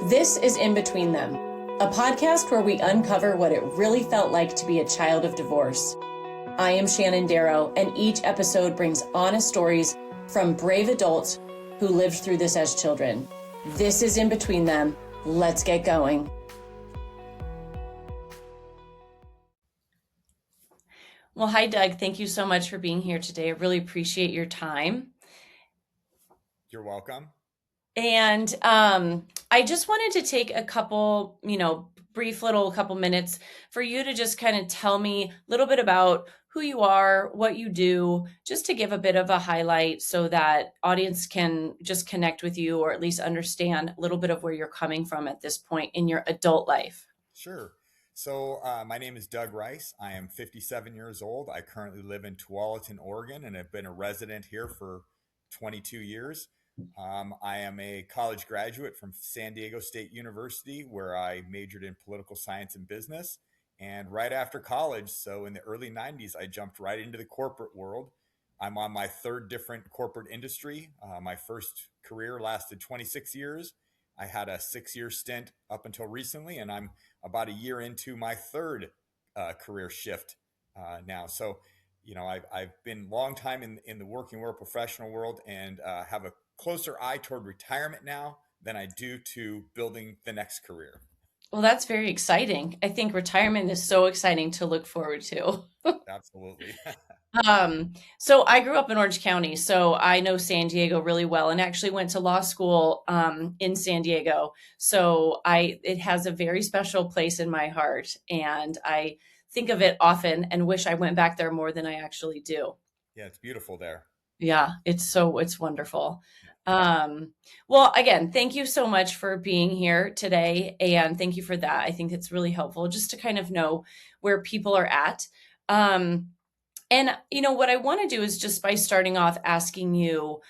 This is In Between Them, a podcast where we uncover what it really felt like to be a child of divorce. I am Shannon Darrow, and each episode brings honest stories from brave adults who lived through this as children. This is In Between Them. Let's get going. Well, hi, Doug. Thank you so much for being here today. I really appreciate your time. You're welcome. And I just wanted to take a couple, brief little couple minutes for you to just kind of tell me a little bit about who you are, what you do, just to give a bit of a highlight so that audience can just connect with you or at least understand a little bit of where you're coming from at this point in your adult life. Sure. So my name is Doug Rice. I am 57 years old. I currently live in Tualatin, Oregon, and have been a resident here for 22 years. I am a college graduate from San Diego State University, where I majored in political science and business. And right after college, so in the early 90s, I jumped right into the corporate world. I'm on my third different corporate industry. My first career lasted 26 years. I had a 6-year stint up until recently, and I'm about a year into my third career shift now. So, I've been a long time in the working world, professional world, and have a closer eye toward retirement now than I do to building the next career. Well, that's very exciting. I think retirement is so exciting to look forward to. Absolutely. So I grew up in Orange County, so I know San Diego really well, and actually went to law school in San Diego. So it has a very special place in my heart, and I think of it often and wish I went back there more than I actually do. Yeah, it's beautiful there. Yeah, it's wonderful. Well, again, thank you so much for being here today, and thank you for that. I think it's really helpful just to kind of know where people are at. And what I want to do is just by starting off asking you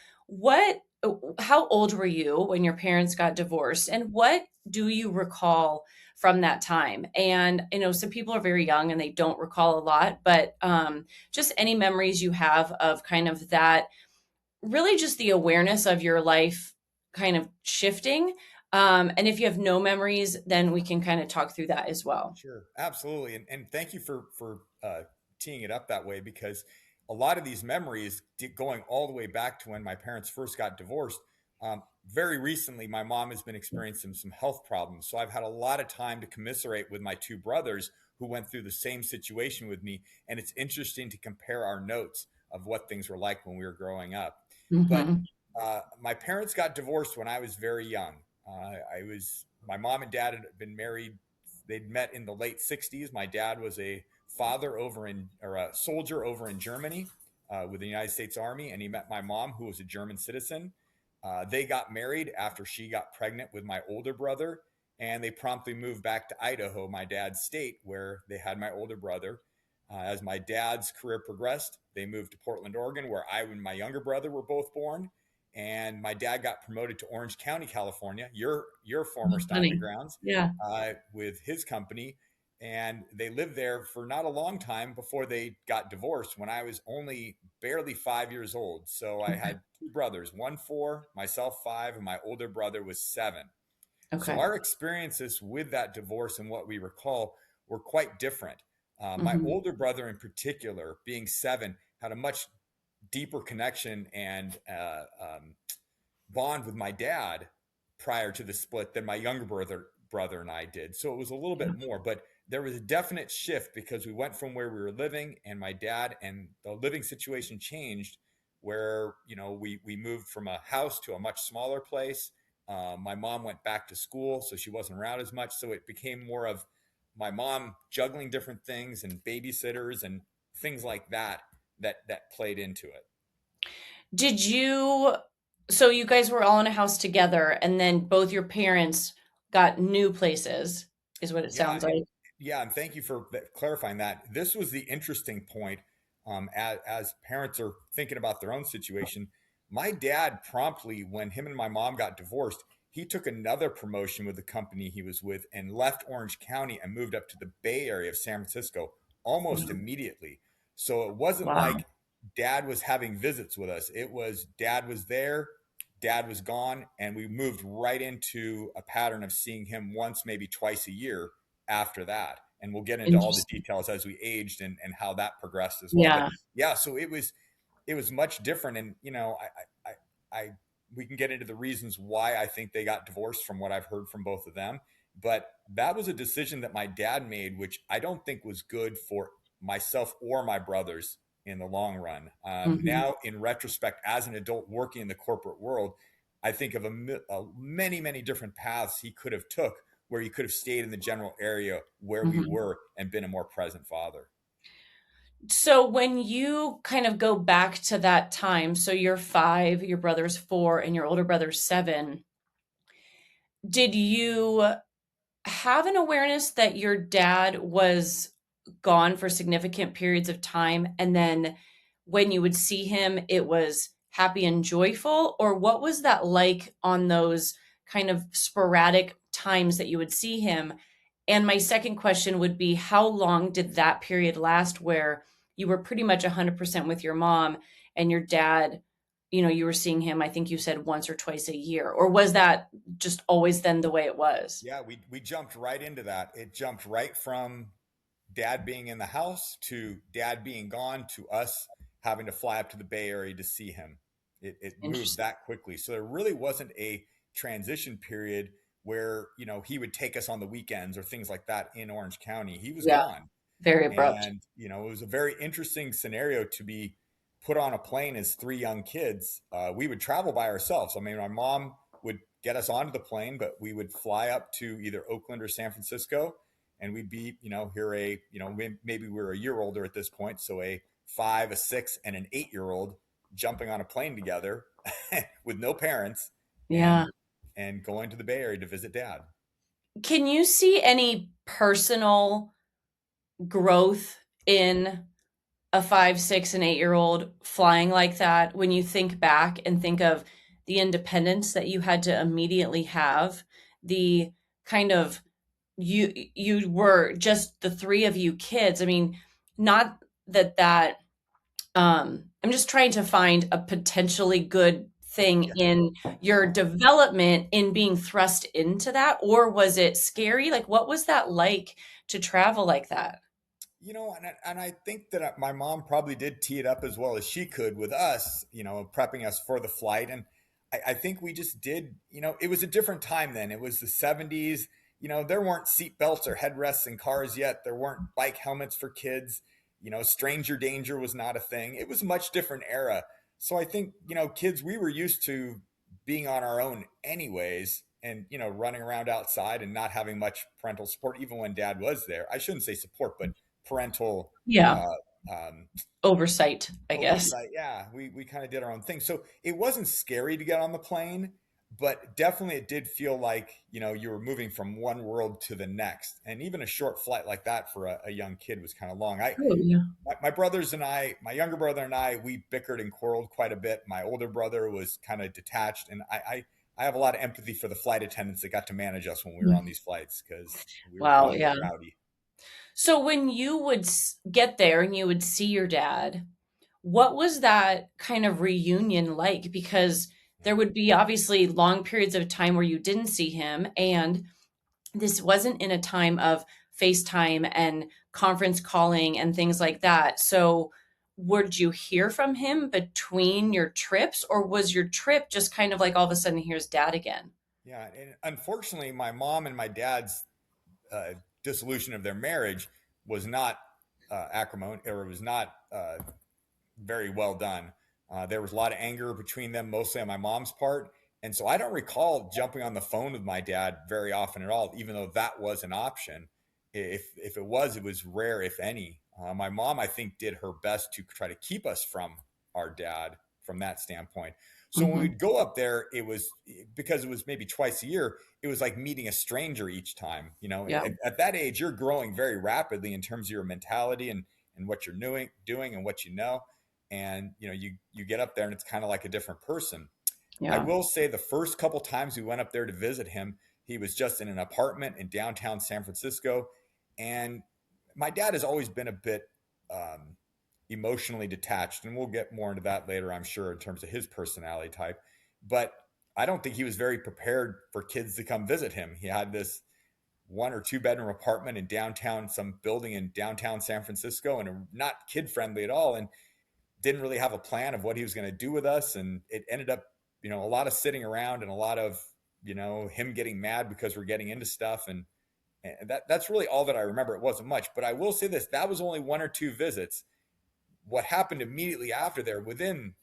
how old were you when your parents got divorced, and what do you recall from that time? And some people are very young and they don't recall a lot, but just any memories you have of kind of that, really just the awareness of your life kind of shifting. And if you have no memories, then we can kind of talk through that as well. Sure, absolutely, and thank you for teeing it up that way, because a lot of these memories going all the way back to when my parents first got divorced. Very recently, my mom has been experiencing some health problems, so I've had a lot of time to commiserate with my two brothers who went through the same situation with me, and it's interesting to compare our notes of what things were like when we were growing up. But Mm-hmm. my parents got divorced when I was very young. My mom and dad had been married. They'd met in the late 60s. My dad was a soldier over in Germany with the United States Army, and he met my mom, who was a German citizen. They got married after she got pregnant with my older brother, and they promptly moved back to Idaho, my dad's state, where they had my older brother. As my dad's career progressed, they moved to Portland, Oregon, where I and my younger brother were both born. And my dad got promoted to Orange County, California, your former stomping Funny. grounds, Yeah. with his company. And they lived there for not a long time before they got divorced when I was only barely 5 years old. So I Okay. had two brothers, one 4, myself 5, and my older brother was 7. So Okay. our experiences with that divorce and what we recall were quite different. My Mm-hmm. older brother, in particular, being 7, had a much deeper connection and bond with my dad prior to the split than my younger brother and I did. So it was a little Yeah. bit more, but there was a definite shift because we went from where we were living, and my dad and the living situation changed, where we moved from a house to a much smaller place. My mom went back to school, so she wasn't around as much. So it became more of my mom juggling different things and babysitters and things like that played into it. Did you, so you guys were all in a house together and then both your parents got new places, is what it Yeah, sounds like. yeah, and thank you for clarifying that. This was the interesting point. As parents are thinking about their own situation, my dad promptly, when him and my mom got divorced, he took another promotion with the company he was with and left Orange County and moved up to the Bay Area of San Francisco almost immediately. So it wasn't Wow. like dad was having visits with us. It was dad was there, dad was gone, and we moved right into a pattern of seeing him once, maybe twice a year after that. And we'll get into all the Interesting. details as we aged and how that progressed as well. But Yeah. yeah, so it was much different. And I we can get into the reasons why I think they got divorced from what I've heard from both of them. But that was a decision that my dad made, which I don't think was good for myself or my brothers in the long run. Hmm. Now, in retrospect, as an adult working in the corporate world, I think of many, many different paths he could have took, where he could have stayed in the general area where we Hmm. were and been a more present father. So when you kind of go back to that time, so you're 5, your brother's 4, and your older brother's 7, did you have an awareness that your dad was gone for significant periods of time, and then when you would see him, it was happy and joyful? Or what was that like on those kind of sporadic times that you would see him? And my second question would be, how long did that period last where you were pretty much 100% with your mom and your dad, you were seeing him, I think you said once or twice a year? Or was that just always then the way it was? Yeah, we jumped right into that. It jumped right from dad being in the house to dad being gone to us having to fly up to the Bay Area to see him. It moved Interesting. that quickly. So there really wasn't a transition period where, he would take us on the weekends or things like that in Orange County. He was Yeah, gone. very abrupt. And, it was a very interesting scenario to be put on a plane as three young kids. We would travel by ourselves. I mean, my mom would get us onto the plane, but we would fly up to either Oakland or San Francisco. And we'd be, maybe we were a year older at this point. So a 5, a 6, and an 8-year old jumping on a plane together with no parents Yeah. and going to the Bay Area to visit dad. Can you see any personal growth in a 5, 6, and 8-year-old flying like that when you think back and think of the independence that you had to immediately have, the kind of you were just the 3 of you kids. I mean, not that I'm just trying to find a potentially good thing Yeah. in your development in being thrust into that, or was it scary? Like, what was that like to travel like that? And I think that my mom probably did tee it up as well as she could with us, prepping us for the flight. And I think we just did, it was a different time then. It was the 70s. There weren't seat belts or headrests in cars yet. There weren't bike helmets for kids. Stranger danger was not a thing. It was a much different era. So I think, kids, we were used to being on our own anyways and, running around outside and not having much parental support, even when dad was there. I shouldn't say support, but parental Yeah, uh, um, oversight, I guess. oversight. Yeah, we kind of did our own thing. So it wasn't scary to get on the plane, but definitely it did feel like, you were moving from one world to the next. And even a short flight like that for a young kid was kind of long. Oh, yeah. My brothers and I, my younger brother and I, we bickered and quarreled quite a bit. My older brother was kind of detached, and I have a lot of empathy for the flight attendants that got to manage us when we were on these flights because we were Wow, quite a bit yeah. rowdy. So when you would get there and you would see your dad, what was that kind of reunion like? Because there would be obviously long periods of time where you didn't see him, and this wasn't in a time of FaceTime and conference calling and things like that. So would you hear from him between your trips, or was your trip just kind of like all of a sudden here's dad again? Yeah, and unfortunately, my mom and my dad's uh, dissolution of their marriage was not acrimony, or it was not very well done. There was a lot of anger between them, mostly on my mom's part. And so I don't recall jumping on the phone with my dad very often at all, even though that was an option. If it was rare, if any. My mom, I think, did her best to try to keep us from our dad from that standpoint. So when Mhm. we'd go up there, it was because it was maybe twice a year. It was like meeting a stranger each time. Yeah. At that age, you're growing very rapidly in terms of your mentality and what you're doing and what and you get up there and it's kind of like a different person. I Yeah. will say the first couple times we went up there to visit him, he was just in an apartment in downtown San Francisco. And my dad has always been a bit um, emotionally detached, and we'll get more into that later, I'm sure, in terms of his personality type. But I don't think he was very prepared for kids to come visit him. He had this 1 or 2 bedroom apartment in downtown, some building in downtown San Francisco, and not kid friendly at all. And didn't really have a plan of what he was going to do with us. And it ended up, a lot of sitting around and a lot of, him getting mad because we're getting into stuff. And that's really all that I remember. It wasn't much, but I will say this, that was only 1 or 2 visits. What happened immediately after there, within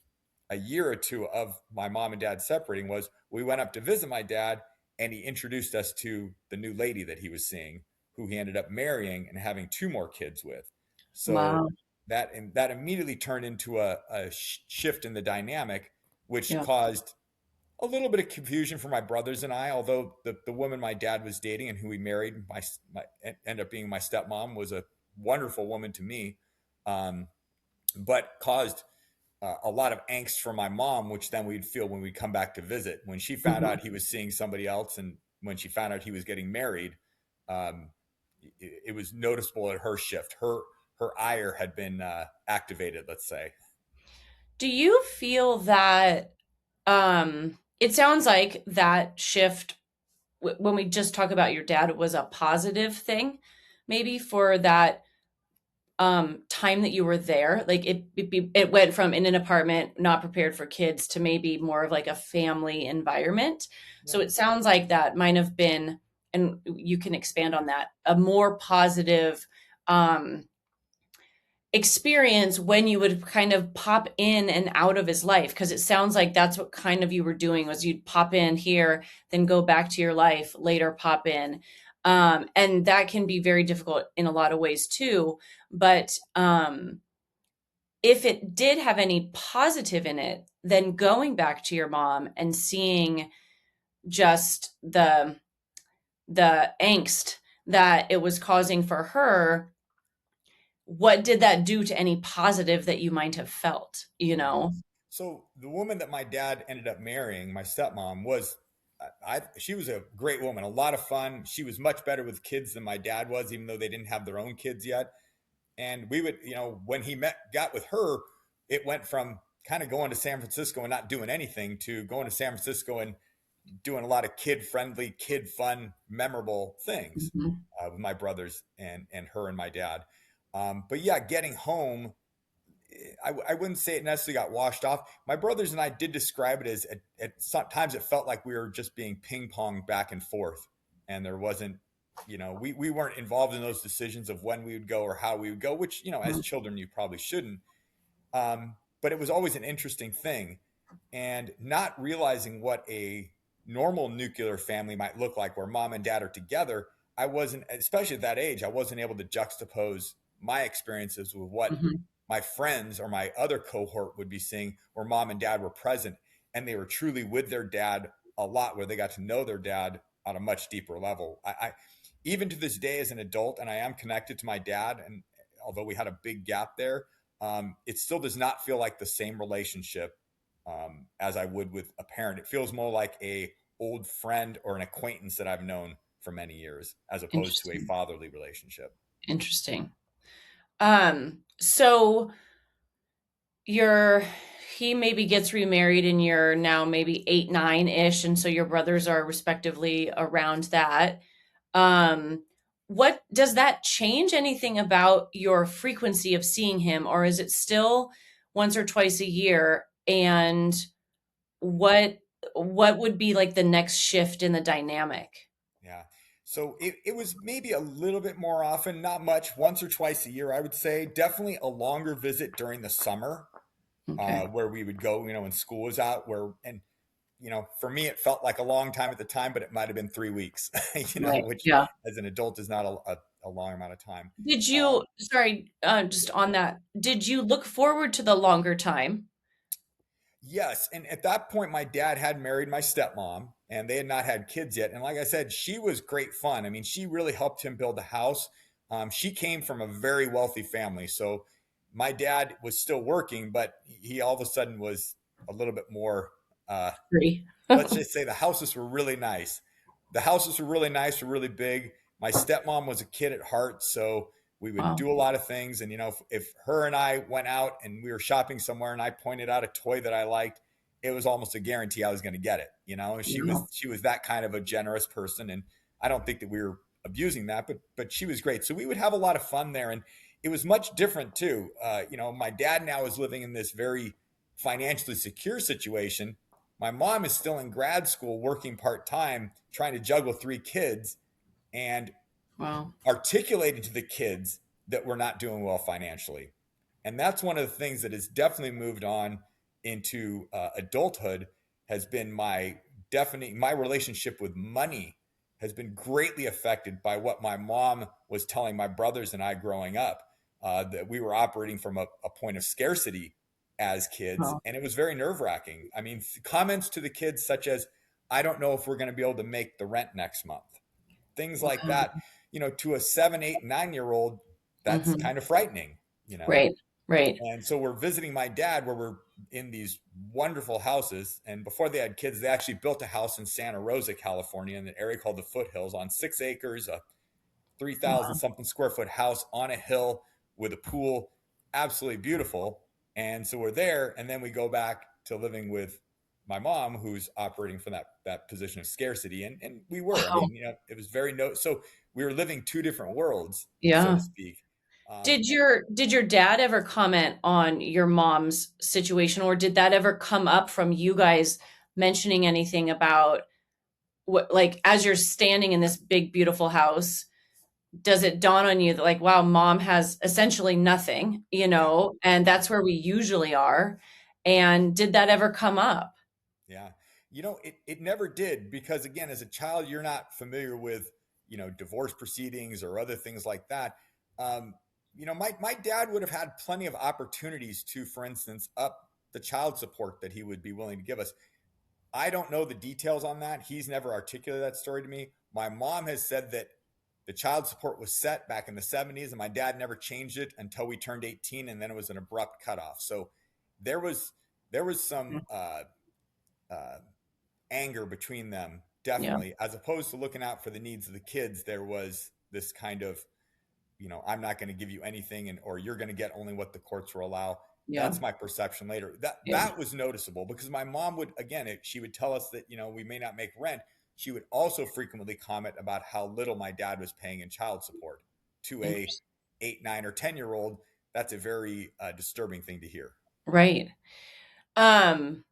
a year or two of my mom and dad separating, was we went up to visit my dad, and he introduced us to the new lady that he was seeing, who he ended up marrying and having 2 more kids with. So Wow. that immediately turned into a shift in the dynamic, which Yeah. caused a little bit of confusion for my brothers and I. Although the woman my dad was dating and who he married, my ended up being my stepmom, was a wonderful woman to me, um, but caused a lot of angst for my mom, which then we'd feel when we'd come back to visit. When she found Mhm. out he was seeing somebody else, and when she found out he was getting married, um, it was noticeable at her shift. Her ire had been activated, let's say. Do you feel that it sounds like that shift when we just talk about your dad, it was a positive thing maybe for that time that you were there, like it went from in an apartment not prepared for kids to maybe more of like a family environment. Yeah. So it sounds like that might have been, and you can expand on that, a more positive um experience when you would kind of pop in and out of his life, because it sounds like that's what kind of you were doing, was you'd pop in here, then go back to your life, later pop in. And that can be very difficult in a lot of ways too. But if it did have any positive in it, then going back to your mom and seeing just the angst that it was causing for her, what did that do to any positive that you might have felt, you Yeah. know? So the woman that my dad ended up marrying, my stepmom, was she was a great woman, a lot of fun. She was much better with kids than my dad was, even though they didn't have their own kids yet. And we would, when he got with her, it went from kind of going to San Francisco and not doing anything to going to San Francisco and doing a lot of kid friendly, kid fun, memorable things Mhm, with my brothers and her and my dad. But yeah, getting home, I wouldn't say it necessarily got washed off. My brothers and I did describe it as at sometimes it felt like we were just being ping pong back and forth, and there wasn't, we weren't involved in those decisions of when we would go or how we would go, which, as mhm, children, you probably shouldn't. But it was always an interesting thing. And not realizing what a normal nuclear family might look like, where mom and dad are together, I wasn't, especially at that age, I wasn't able to juxtapose my experiences with what mhm, my friends or my other cohort would be seeing, where mom and dad were present and they were truly with their dad a lot, where they got to know their dad on a much deeper level. I even to this day as an adult, and I am connected to my dad, and although we had a big gap there, it still does not feel like the same relationship as I would with a parent. It feels more like a old friend or an acquaintance that I've known for many years, as opposed to a interesting, fatherly relationship. interesting. So you're he maybe gets remarried and you're now maybe 8, 9-ish, and so your brothers are respectively around that. Um, what does that change anything about your frequency of seeing him, or is it still once or twice a year? And what what would be like the next shift in the dynamic? Yeah. So it was maybe a little bit more often, not much, once or twice a year, I would say. Definitely a longer visit during the summer, Okay. where we would go, when school was out, and for me, it felt like a long time at the time, but it might have been 3 weeks, Right. which Yeah. as an adult is not a long amount of time. Did you, Um, sorry, just on that, did you look forward to the longer time? yes. And at that point, my dad had married my stepmom and they had not had kids yet. And like I said, she was great fun. I mean, she really helped him build a house. She came from a very wealthy family. So my dad was still working, but he all of a sudden was a little bit more, uh, Free. let's just say the houses were really nice. The houses were really nice, were really big. My stepmom was a kid at heart, so we would Wow. do a lot of things. And if her and I went out and we were shopping somewhere, and I pointed out a toy that I liked, it was almost a guarantee I was going to get it. You know, Wow. she was that kind of a generous person, and I don't think that we were abusing that, but she was great. So we would have a lot of fun there, and it was much different too. You know, my dad now is living in this very financially secure situation. My mom is still in grad school, working part time, trying to juggle three kids, and Wow. articulating to the kids that we're not doing well financially. And that's one of the things that has definitely moved on into adulthood has been my relationship with money has been greatly affected by what my mom was telling my brothers and I growing up, that we were operating from a point of scarcity as kids, Wow. and it was very nerve-wracking. I mean, comments to the kids such as, I don't know if we're going to be able to make the rent next month, things like that. Wow. You know, to a 7, 8, 9 year old, that's Hmm. kind of frightening, you know. Right. Right. And so we're visiting my dad where we're in these wonderful houses. And before they had kids, they actually built a house in Santa Rosa, California, in an area called the Foothills on 6 acres, a 3,000 Wow. something square foot house on a hill with a pool. Absolutely beautiful. And so we're there. And then we go back to living with my mom, who's operating from that position of scarcity. And we were, I Wow. mean, you know, it was very, no, so we were living two different worlds, so to Yeah. speak. And Did your dad ever comment on your mom's situation, or did that ever come up from you guys mentioning anything about what, like, as you're standing in this big beautiful house, does it dawn on you that, like, wow, mom has essentially nothing, yeah, and yeah. that's where we usually are? And did that ever come up? Yeah. You know, it never did because again, as a child, you're not familiar with, you know, divorce proceedings or other things like that. Um, you know, my dad would have had plenty of opportunities to, for instance, up the child support that he would be willing to give us. I don't know the details on that. He's never articulated that story to me. My mom has said that the child support was set back in the 70s and my dad never changed it until we turned 18 and then it was an abrupt cutoff. So there was some uh, anger between them, Yeah. definitely, as opposed to looking out for the needs of the kids. There was this kind of, you know, I'm not going to give you anything, and or you're going to get only what the courts will allow. Yeah. That's my perception later. Yeah. That was noticeable because my mom would, again, she would tell us that, you know, we may not make rent. She would also frequently comment about how little my dad was paying in child support to a Interesting. 8, 9, or 10 year old. That's a very disturbing thing to hear. Right. Um,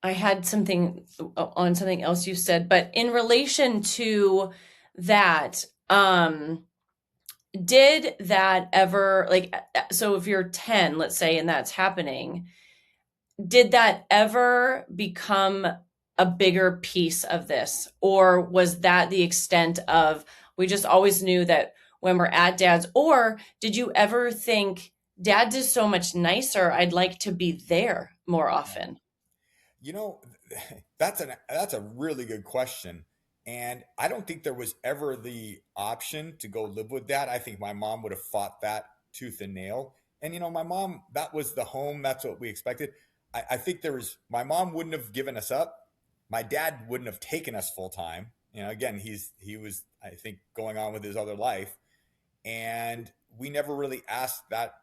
I had something on something else you said, but in relation to that, did that ever, like, so if you're 10, let's say, and that's happening, did that ever become a bigger piece of this? Or was that the extent of, we just always knew that when we're at dad's? Or did you ever think, dad's is so much nicer, I'd like to be there more Yeah. often? You know, that's a really good question. And I don't think there was ever the option to go live with that. I think my mom would have fought that tooth and nail. And you know, my mom, that was the home, that's what we expected. I think there was my mom wouldn't have given us up. My dad wouldn't have taken us full time. You know, again, he was, I think, going on with his other life. And we never really asked that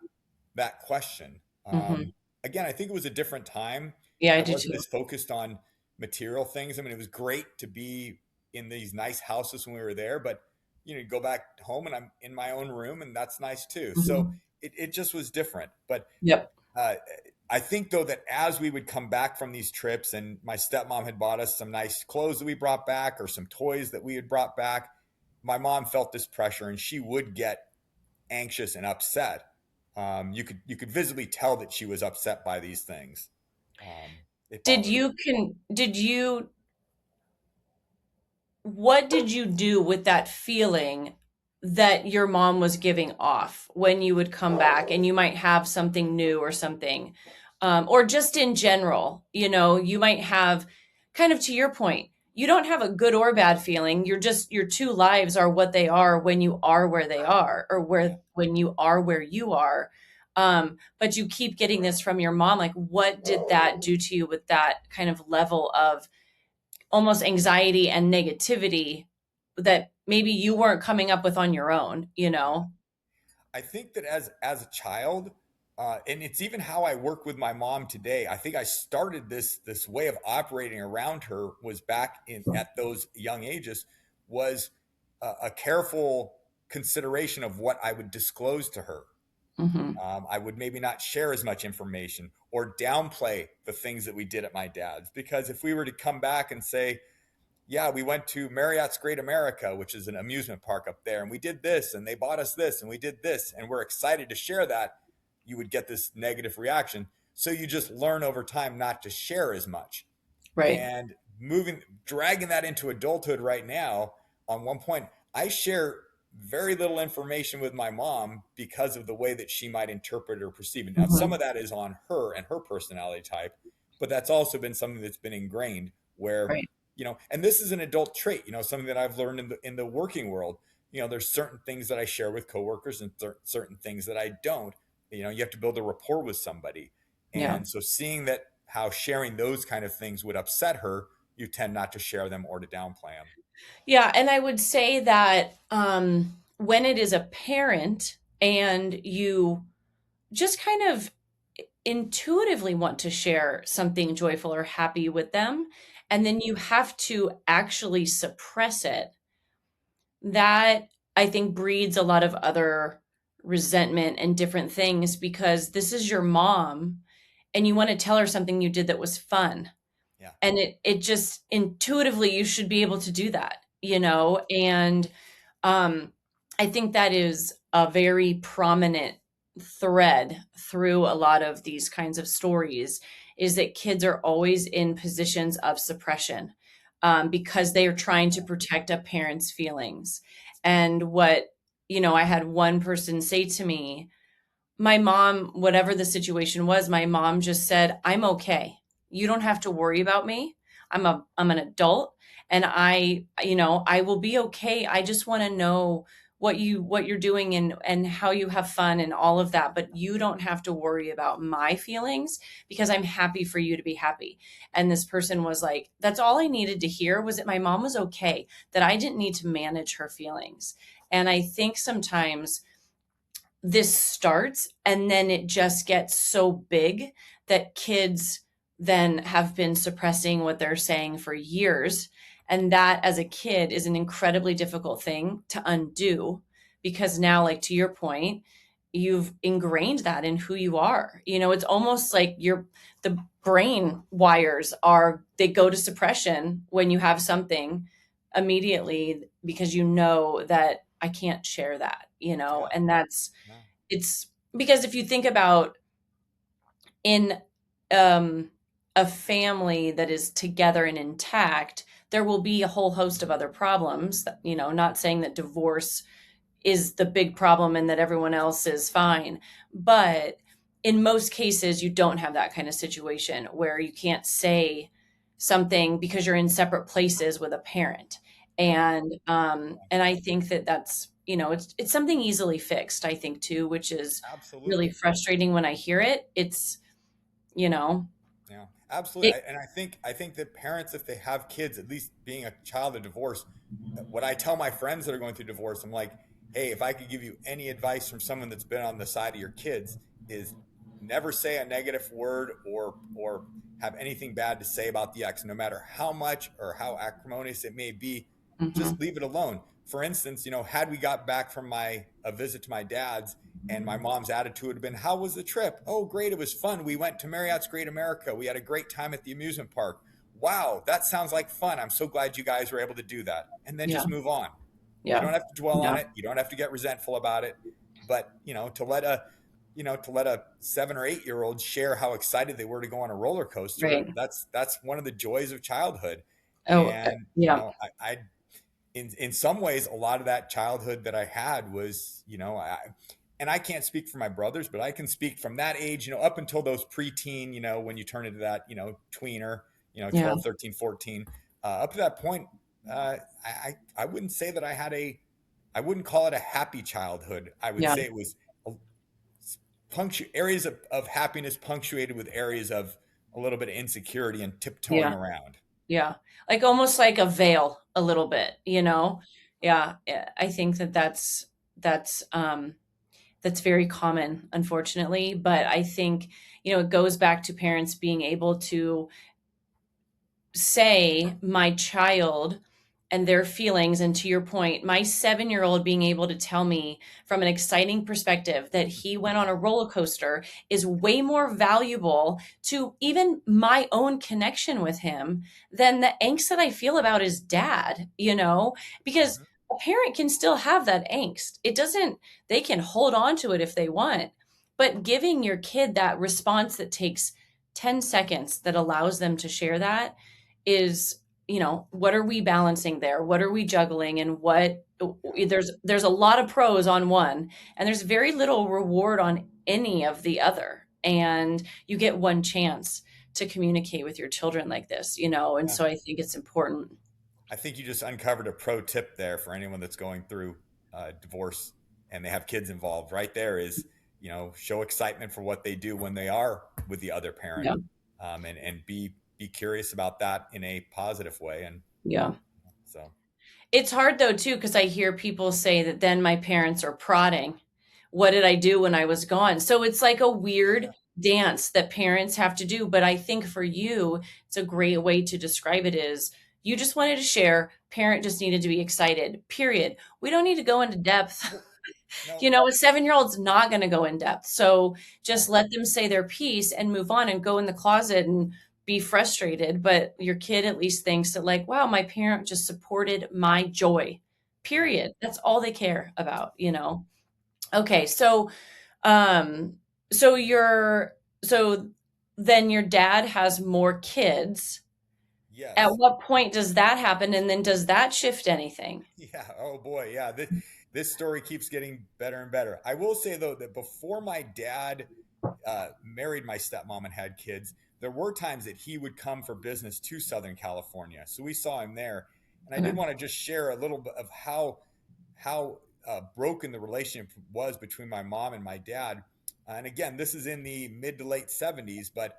question. Hmm. Again, I think it was a different time. Yeah, I I do wasn't too. as focused on material things. I mean, it was great to be in these nice houses when we were there, but you know, you go back home and I'm in my own room, and that's nice too. So Hmm. it just was different. But Yep. uh, I think though that as we would come back from these trips, and my stepmom had bought us some nice clothes that we brought back or some toys that we had brought back, my mom felt this pressure, and she would get anxious and upset. You could visibly tell that she was upset by these things. It Did bothered her. you can did you what did you do with that feeling that your mom was giving off when you would come back and you might have something new or something? Or just in general, you might have, kind of to your point, you don't have a good or bad feeling. You're just, your two lives are what they are when you are where they are, or Yeah. when you are where you are. But you keep getting this from your mom. Like, what did that do to you with that kind of level of almost anxiety and negativity that maybe you weren't coming up with on your own, you Yeah. know? I think that as a child, And it's even how I work with my mom today. I think I started this way of operating around her was back in at those young ages was a careful consideration of what I would disclose to her. Hmm. I would maybe not share as much information or downplay the things that we did at my dad's, because if we were to come back and say, yeah, we went to Marriott's Great America, which is an amusement park up there, and we did this, and they bought us this, and we did this, and we're excited to share that, you would get this negative reaction. So you just learn over time not to share as much. Right. And dragging that into adulthood right now, on one point, I share very little information with my mom because of the way that she might interpret or perceive it. Now, some Hmm. of that is on her and her personality type, but that's also been something that's been ingrained where, Right. and this is an adult trait, something that I've learned in the working world. There's certain things that I share with coworkers and certain things that I don't. You have to build a rapport with somebody. Yeah. And so seeing that how sharing those kind of things would upset her, you tend not to share them or to downplay them. Yeah, and I would say that when it is a parent and you just kind of intuitively want to share something joyful or happy with them, and then you have to actually suppress it, that I think breeds a lot of other resentment and different things because this is your mom and you want to tell her something you did that was fun. Yeah. And it just intuitively you should be able to do that, and um, I think that is a very prominent thread through a lot of these kinds of stories is that kids are always in positions of suppression because they are trying to protect a parent's feelings. And I had one person say to me, my mom, whatever the situation was, my mom just said, "I'm okay. You don't have to worry about me. I'm an adult and I will be okay. I just want to know what you're doing and how you have fun and all of that, but you don't have to worry about my feelings because I'm happy for you to be happy." And this person was like, "That's all I needed to hear was that my mom was okay, that I didn't need to manage her feelings." And I think sometimes this starts and then it just gets so big that kids then have been suppressing what they're saying for years. And that, as a kid, is an incredibly difficult thing to undo because now, like to your point, you've ingrained that in who you are. It's almost like the brain wires they go to suppression when you have something immediately because that I can't share that, Yeah. and that's No. it's because if you think about in um, a family that is together and intact, there will be a whole host of other problems. Not saying that divorce is the big problem and that everyone else is fine, but in most cases, you don't have that kind of situation where you can't say something because you're in separate places with a parent. Yeah. And I think that that's it's something easily fixed, I think, too, which is really Absolutely. frustrating when I hear it. It's you know Yeah, absolutely. it And I think that parents, if they have kids, at least being a child of divorce, what I tell my friends that are going through divorce, I'm like, hey, if I could give you any advice from someone that's been on the side of your kids, is never say a negative word or have anything bad to say about the ex, no matter how much or how acrimonious it may be. Mhm. Just leave it alone. For instance, had we got back from my a visit to my dad's and my mom's attitude would have been, how was the trip? Oh, great. It was fun. We went to Marriott's Great America. We had a great time at the amusement park. Wow, that sounds like fun. I'm so glad you guys were able to do that. And then Yeah, just move on. You yeah, don't have to dwell on yeah, it. You don't have to get resentful about it. But, to let a 7 or 8 year old share how excited they were to go on a roller coaster, right. that's one of the joys of childhood. Oh, And, yeah, I in some ways, a lot of that childhood that I had was, and I can't speak for my brothers, but I can speak from that age, up until those preteen, when you turn into that, tweener, yeah, 12, 13, 14, up to that point, I wouldn't say that I wouldn't call it a happy childhood. I would yeah, say it was a, areas of happiness punctuated with areas of a little bit of insecurity and tiptoeing yeah. around. Yeah, like almost like a veil a little bit, you know? Yeah, I think that that's that's very common, unfortunately. But I think, it goes back to parents being able to say my child and their feelings. And to your point, my 7 year old being able to tell me from an exciting perspective that he went on a roller coaster is way more valuable to even my own connection with him than the angst that I feel about his dad, because Mhm. a parent can still have that angst. It doesn't, they can hold on to it if they want, but giving your kid that response that takes 10 seconds that allows them to share that is, what are we balancing there? What are we juggling? And Yeah. there's a lot of pros on one, and there's very little reward on any of the other. And you get one chance to communicate with your children like this, and Yeah. so I think it's important. I think you just uncovered a pro tip there for anyone that's going through divorce and they have kids involved. Right there is, show excitement for what they do when they are with the other parent, Yeah. and be curious about that in a positive way. And Yeah. so, It's hard though too, because I hear people say that then my parents are prodding. What did I do when I was gone? So it's like a yeah, weird dance that parents have to do. But I think for you, it's a great way to describe it is you just wanted to share. Parent just needed to be excited. Period. We don't need to go into depth. well, no, A 7 year old's not going to go in depth. So yeah, just let them say their piece and move on and go in the closet and be frustrated. But your kid at least thinks that, like, wow, my parent just supported my joy. yeah, Period. That's all they care about. Okay. Um, so so then your dad has more kids. At yes. what point does that happen? And then does that shift anything? Yeah. Oh boy. Yeah. This story keeps getting better and better. I will say though that before my dad married my stepmom and had kids, there were times that he would come for business to Southern California. So we saw him there. And I did Okay. want to just share a little bit of how broken the relationship was between my mom and my dad. And again, this is in the mid to late 70s, but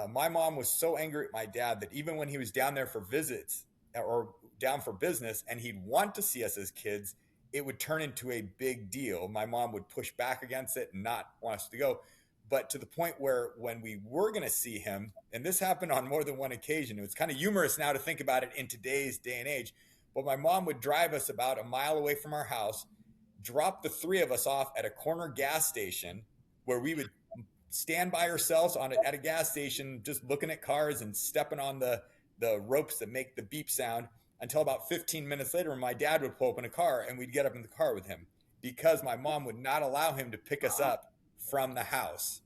my mom was so angry at my dad that even when he was down there for visits or down for business and he'd want to see us as kids, it would turn into a big deal. My mom would push back against it and not want us to go. But to the point where when we were going to see him, and this happened on more than one occasion, it was kind of humorous now to think about it in today's day and age. But my mom would drive us about a mile away from our house, drop the three of us off at a corner gas station where we would stand by ourselves at a gas station, just looking at cars and stepping on the ropes that make the beep sound until about 15 minutes later when my dad would pull up in a car and we'd get up in the car with him because my mom would not allow him to pick us up from the house.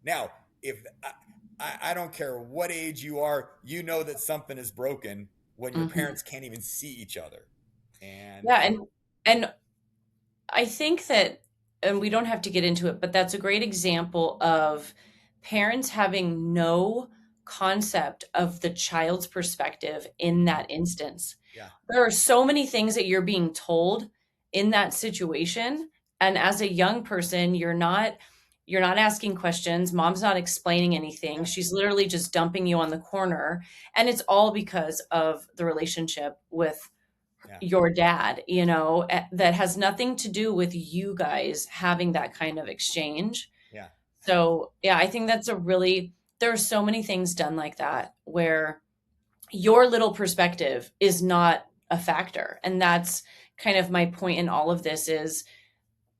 Now, if I don't care what age you are, you know that something is broken when your Mhm. parents can't even see each other. And Yeah, and I think that, and we don't have to get into it, but that's a great example of parents having no concept of the child's perspective in mhm, that instance. yeah, There are so many things that you're being told in that situation, and as a young person, you're not asking questions. Mom's not explaining anything. yeah, She's literally just dumping you on the corner, and it's all because of the relationship with yeah, your dad, that has nothing to do with you guys having that kind of exchange. yeah, So, yeah, I think there are so many things done like that where your little perspective is not a factor. And that's kind of my point in all of this is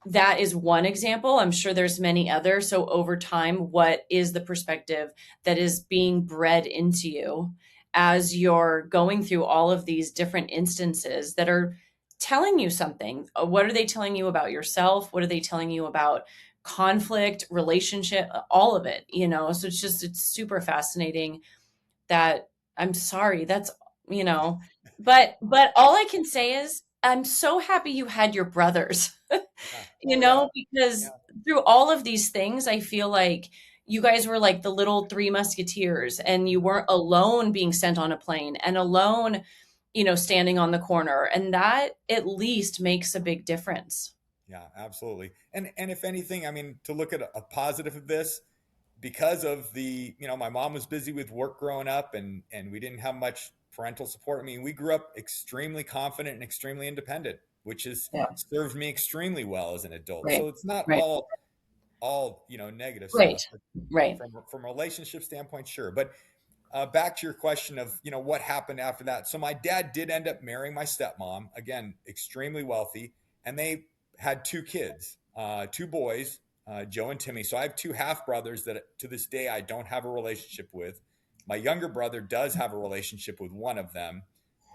that is one example. I'm sure there's many others. So over time, what is the perspective that is being bred into you as you're going through all of these different instances that are telling you something? What are they telling you about yourself? What are they telling you about conflict, relationship, all of it? So it's super fascinating that I'm sorry. You know, but all I can say is I'm so happy you had your brothers. yeah. Oh yeah, Because yeah, through all of these things, I feel like you guys were like the little three musketeers and you weren't alone being sent on a plane and alone, standing on the corner. And that at least makes a big difference. yeah, absolutely. And if anything, I mean, to look at a positive of this, because of my mom was busy with work growing up, and we didn't have much parental support. I mean, we grew up extremely confident and extremely independent. which has Yeah. served me extremely well as an adult. Right. So it's not Right. all negative Right. stuff, but Right. from a relationship standpoint, sure. But back to your question of what happened after that. So my dad did end up marrying my stepmom, again extremely wealthy, and they had two kids, two boys, Joe and Timmy. So I have two half brothers that to this day I don't have a relationship with. My younger brother does have a relationship with one of them,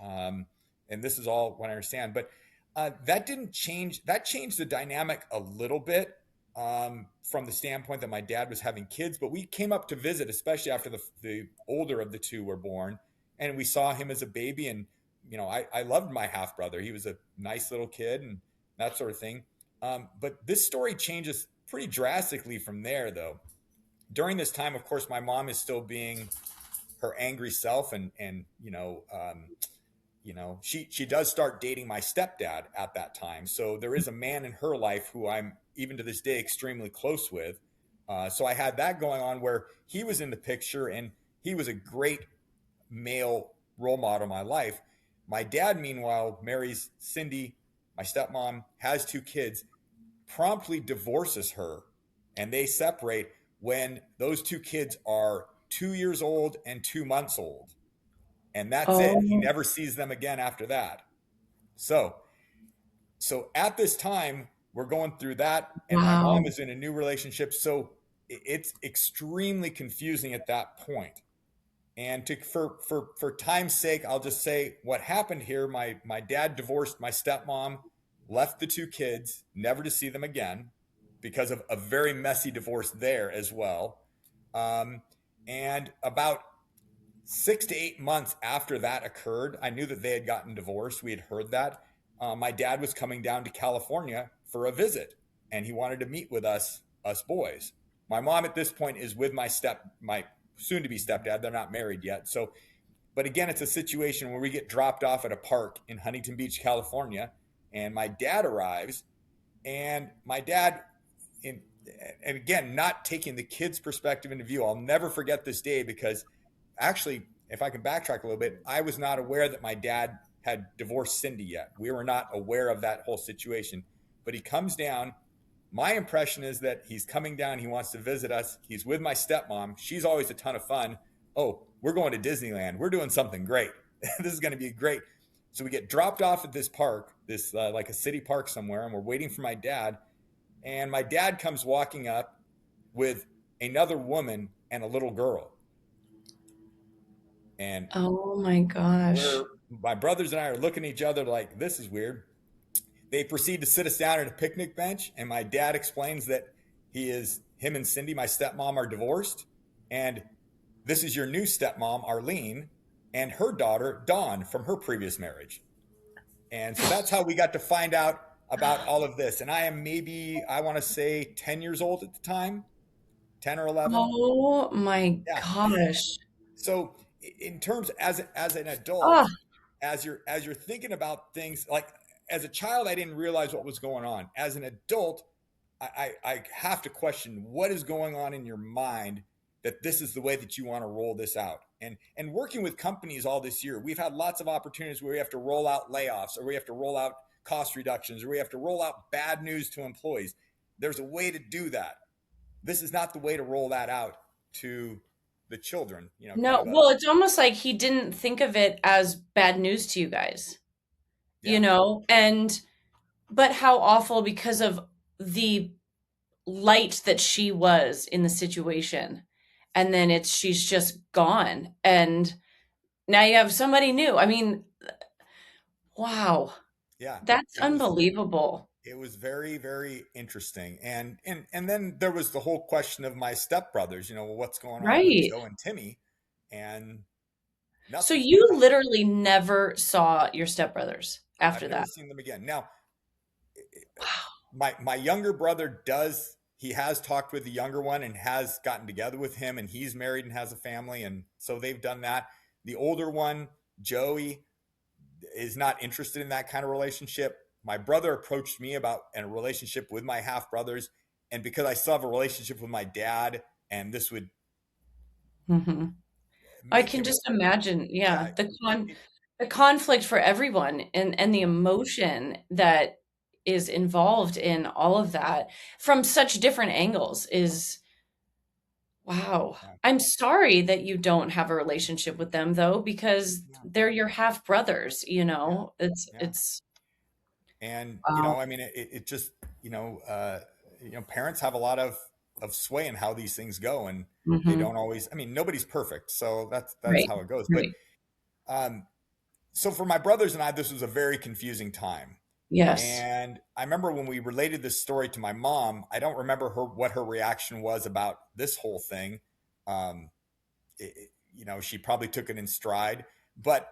um, and this is all what I understand. But that didn't change. That changed the dynamic a little bit, from the standpoint that my dad was having kids, but we came up to visit, especially after the older of the two were born, and we saw him as a baby. And I loved my half brother. He was a nice little kid and that sort of thing. But this story changes pretty drastically from there, though. During this time, of course, my mom is still being her angry self, and she does start dating my stepdad at that time. So there is a man in her life who I'm even to this day extremely close with. So I had that going on where he was in the picture, and he was a great male role model in my life. My dad, meanwhile, marries Cindy, my stepmom, has two kids, promptly divorces her, and they separate when those two kids are 2 years old and 2 months old. And that's it. He Oh, never sees them again after that. So, so at this time, we're going through that, and my mom wow. is in a new relationship. So it's extremely confusing at that point. And for time's sake, I'll just say what happened here. My dad divorced my stepmom, left the two kids, never to see them again, because of a very messy divorce there as well. Um, and about 6 to 8 months after that occurred, I knew that they had gotten divorced. We had heard that. My dad was coming down to California for a visit, and he wanted to meet with us boys. My mom at this point is with my soon to be stepdad. They're not married yet. So, but again, it's a situation where we get dropped off at a park in Huntington Beach, California, and my dad arrives, and my dad, in and again, not taking the kids' perspective into view. I'll never forget this day, because actually, if I can backtrack a little bit, I was not aware that my dad had divorced Cindy yet. We were not aware of that whole situation. But he comes down. My impression is that he's coming down. He wants to visit us. He's with my stepmom. She's always a ton of fun. Oh, we're going to Disneyland. We're doing something great. This is going to be great. So we get dropped off at this park, this like a city park somewhere, and we're waiting for my dad. And my dad comes walking up with another woman and a little girl. And Oh my gosh. where my brothers and I are looking at each other like, this is weird. They proceed to sit us down at a picnic bench, and my dad explains that him and Cindy, my stepmom, are divorced, and this is your new stepmom, Arlene, and her daughter, Dawn, from her previous marriage. And so that's how we got to find out about all of this. And I am maybe, I want to say 10 years old at the time, 10 or 11. Oh my Yeah. gosh. So in terms as an Ah, adult, as you're thinking about things, like as a child, I didn't realize what was going on. As an adult, I have to question what is going on in your mind, that this is the way that you want to roll this out. And working with companies all this year, we've had lots of opportunities where we have to roll out layoffs, or we have to roll out cost reductions, or we have to roll out bad news to employees. There's a way to do that. This is not the way to roll that out to the children, kind no, of a, well, it's almost like he didn't think of it as bad news to you guys, yeah. and but how awful because of the light that she was in the situation. And then she's just gone. And now you have somebody new. I mean, wow, Yeah, that's it was unbelievable. it was very, very interesting. And then there was the whole question of my stepbrothers, well, what's going on with Right. Joe and Timmy? And So nothing. you literally never saw your stepbrothers I've after never that. seen them again. Now, Wow. my younger brother does, he has talked with the younger one and has gotten together with him, and he's married and has a family, and so they've done that. The older one, Joey, is not interested in that kind of relationship. My brother approached me about a relationship with my half brothers, and because I still have a relationship with my dad, and this would Hmm. I make can him, just imagine. yeah, Yeah. The it, con. it, a conflict for everyone, and the Yeah, emotion that is involved in all of that from such different angles is wow. yeah, I'm sorry that you don't have a relationship with them though, because yeah, they're your half brothers, you yeah, know? yeah. It's And wow. I mean, it just parents have a lot of sway in how these things go, and they Mhm. don't always. I mean, nobody's perfect, so that's Right. how it goes. But Right. um, so for my brothers and I, this was a very confusing time. Yes. And I remember when we related this story to my mom, I don't remember what her reaction was about this whole thing. Um, she probably took it in stride. But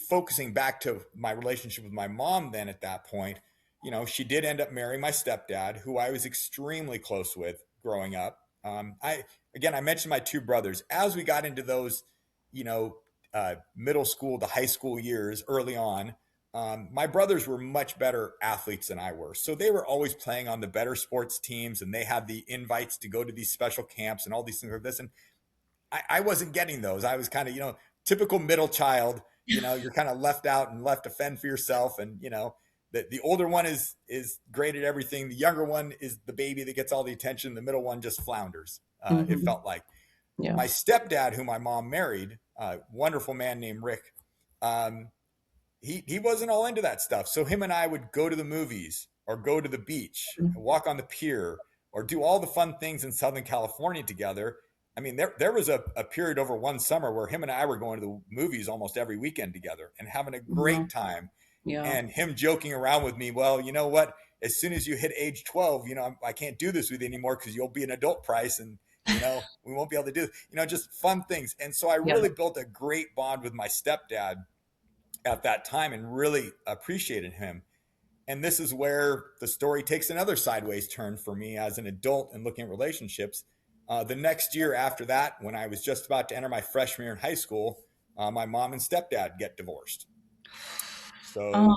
focusing back to my relationship with my mom, then at that point, she did end up marrying my stepdad, who I was extremely close with growing up. I mentioned my two brothers. As we got into those, you know, middle school to high school years early on, my brothers were much better athletes than I were. So they were always playing on the better sports teams, and they had the invites to go to these special camps and all these things like this. And I wasn't getting those. I was kind of, typical middle child. You're kind of left out and left to fend for yourself. And the older one is great at everything. The younger one is the baby that gets all the attention. The middle one just flounders. It Mhm. felt like Yeah. my stepdad, who my mom married, wonderful man named Rick. Um, he wasn't all into that stuff. So him and I would go to the movies or go to the beach Mm. and walk on the pier or do all the fun things in Southern California together. I mean, there was a period over one summer where him and I were going to the movies almost every weekend together and having a Wow. great time. Yeah. And him joking around with me, well, you know what? As soon as you hit age 12, I can't do this with you anymore because you'll be an adult price and, we won't be able to do, just fun things. And so I Yeah. really built a great bond with my stepdad at that time and really appreciated him. And this is where the story takes another sideways turn for me as an adult and looking at relationships. The next year after that, when I was just about to enter my freshman year in high school, my mom and stepdad get divorced. Oh So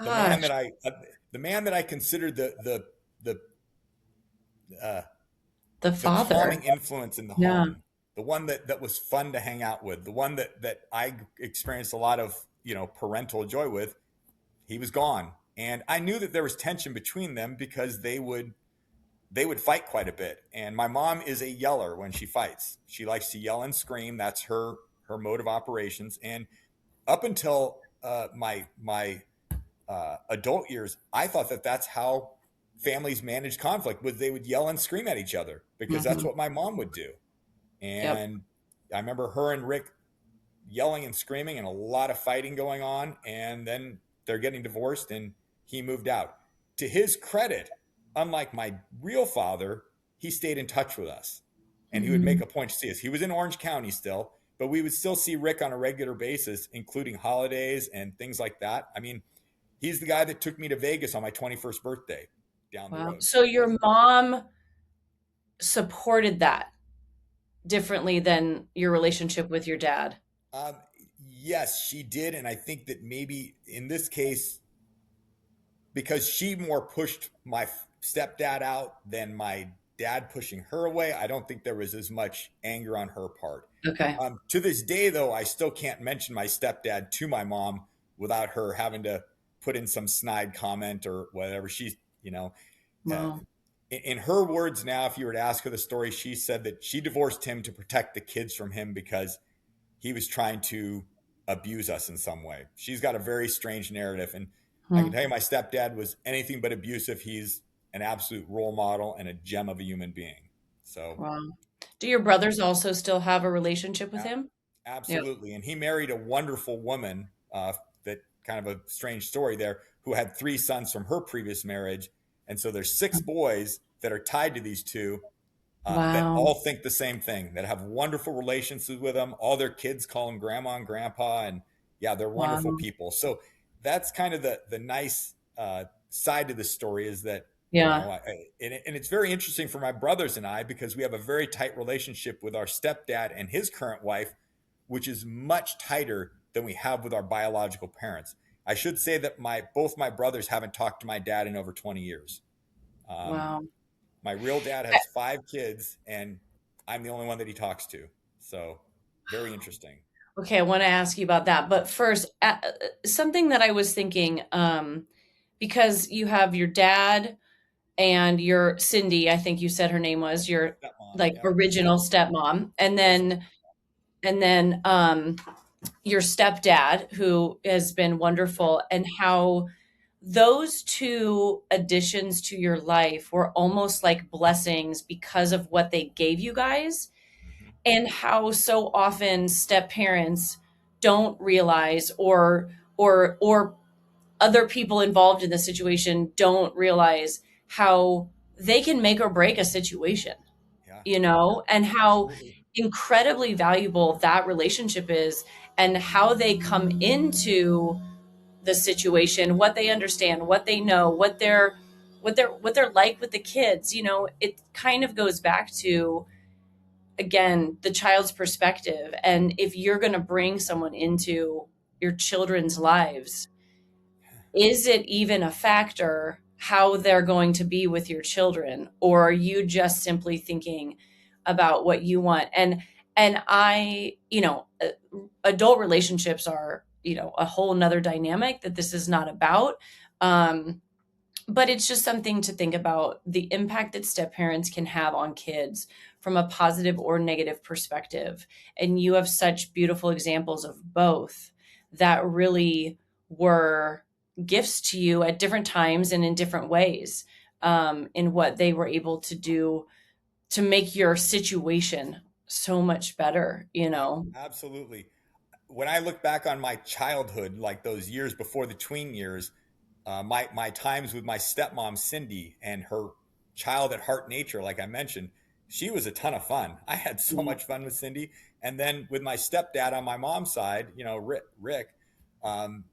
the man gosh. that I, uh, the man that I considered uh, The the father. calming influence in the Yeah. home, the one that was fun to hang out with, the one that I experienced a lot of parental joy with, he was gone. And I knew that there was tension between them because they would fight quite a bit. And my mom is a yeller when she fights. She likes to yell and scream. That's her mode of operations. And up until my adult years, I thought that that's how families manage conflict. Was they would yell and scream at each other because that's Mhm. what my mom would do. Yep. And I remember her and Rick yelling and screaming and a lot of fighting going on. And then they're getting divorced and he moved out. To his credit, unlike my real father, he stayed in touch with us and he would make Mhm. a point to see us. He was in Orange County still, but we would still see Rick on a regular basis, including holidays and things like that. I mean, he's the guy that took me to Vegas on my 21st birthday down the Wow. road. So your mom supported that differently than your relationship with your dad. Um, yes, she did. And I think that maybe in this case, because she more pushed my stepdad out than my dad pushing her away. I don't think there was as much anger on her part. Okay. To this day, though, I still can't mention my stepdad to my mom without her having to put in some snide comment or whatever. She's, uh, Wow. in her words now, if you were to ask her the story, she said that she divorced him to protect the kids from him because he was trying to abuse us in some way. She's got a very strange narrative. And I can Hmm. tell you, my stepdad was anything but abusive. He's an absolute role model and a gem of a human being. So, Wow. Do your brothers also still have a relationship with yeah, him? Yep. absolutely. And he married a wonderful woman that kind of a strange story there who had three sons from her previous marriage. And so there's six boys that are tied to these two that Wow. all think the same thing, that have wonderful relationships with them. All their kids call them grandma and grandpa, and yeah, they're wonderful Wow. people. So that's kind of the nice side of the story is that Yeah. and it's very interesting for my brothers and I because we have a very tight relationship with our stepdad and his current wife, which is much tighter than we have with our biological parents. I should say that my both my brothers haven't talked to my dad in over 20 years. Um, Wow. my real dad has five kids, and I'm the only one that he talks to. So very interesting. Okay, I want to ask you about that. But first, something that I was thinking, because you have your dad and your Cindy, I think you said her name was your Stepmom, like yep, original stepmom, original. and then your stepdad, who has been wonderful, and how those two additions to your life were almost like blessings because of what they gave you guys, Hmm. and how so often step parents don't realize, or other people involved in the situation don't realize how they can make or break a situation, Yeah, and how absolutely. incredibly valuable that relationship is, and how they come into the situation, what they understand, what they know, what they're like with the kids. It kind of goes back to, again, the child's perspective. And if you're going to bring someone into your children's lives, is it even a factor how they're going to be with your children, or are you just simply thinking about what you want? And adult relationships are, a whole nother dynamic that this is not about. um but it's just something to think about, the impact that step parents can have on kids from a positive or negative perspective. And you have such beautiful examples of both that really were gifts to you at different times and in different ways, in what they were able to do to make your situation so much better, Absolutely. When I look back on my childhood, like those years before the tween years, my times with my stepmom Cindy and her child at heart nature, like I mentioned, she was a ton of fun. I had so Yeah. much fun with Cindy, and then with my stepdad on my mom's side, Rick, um,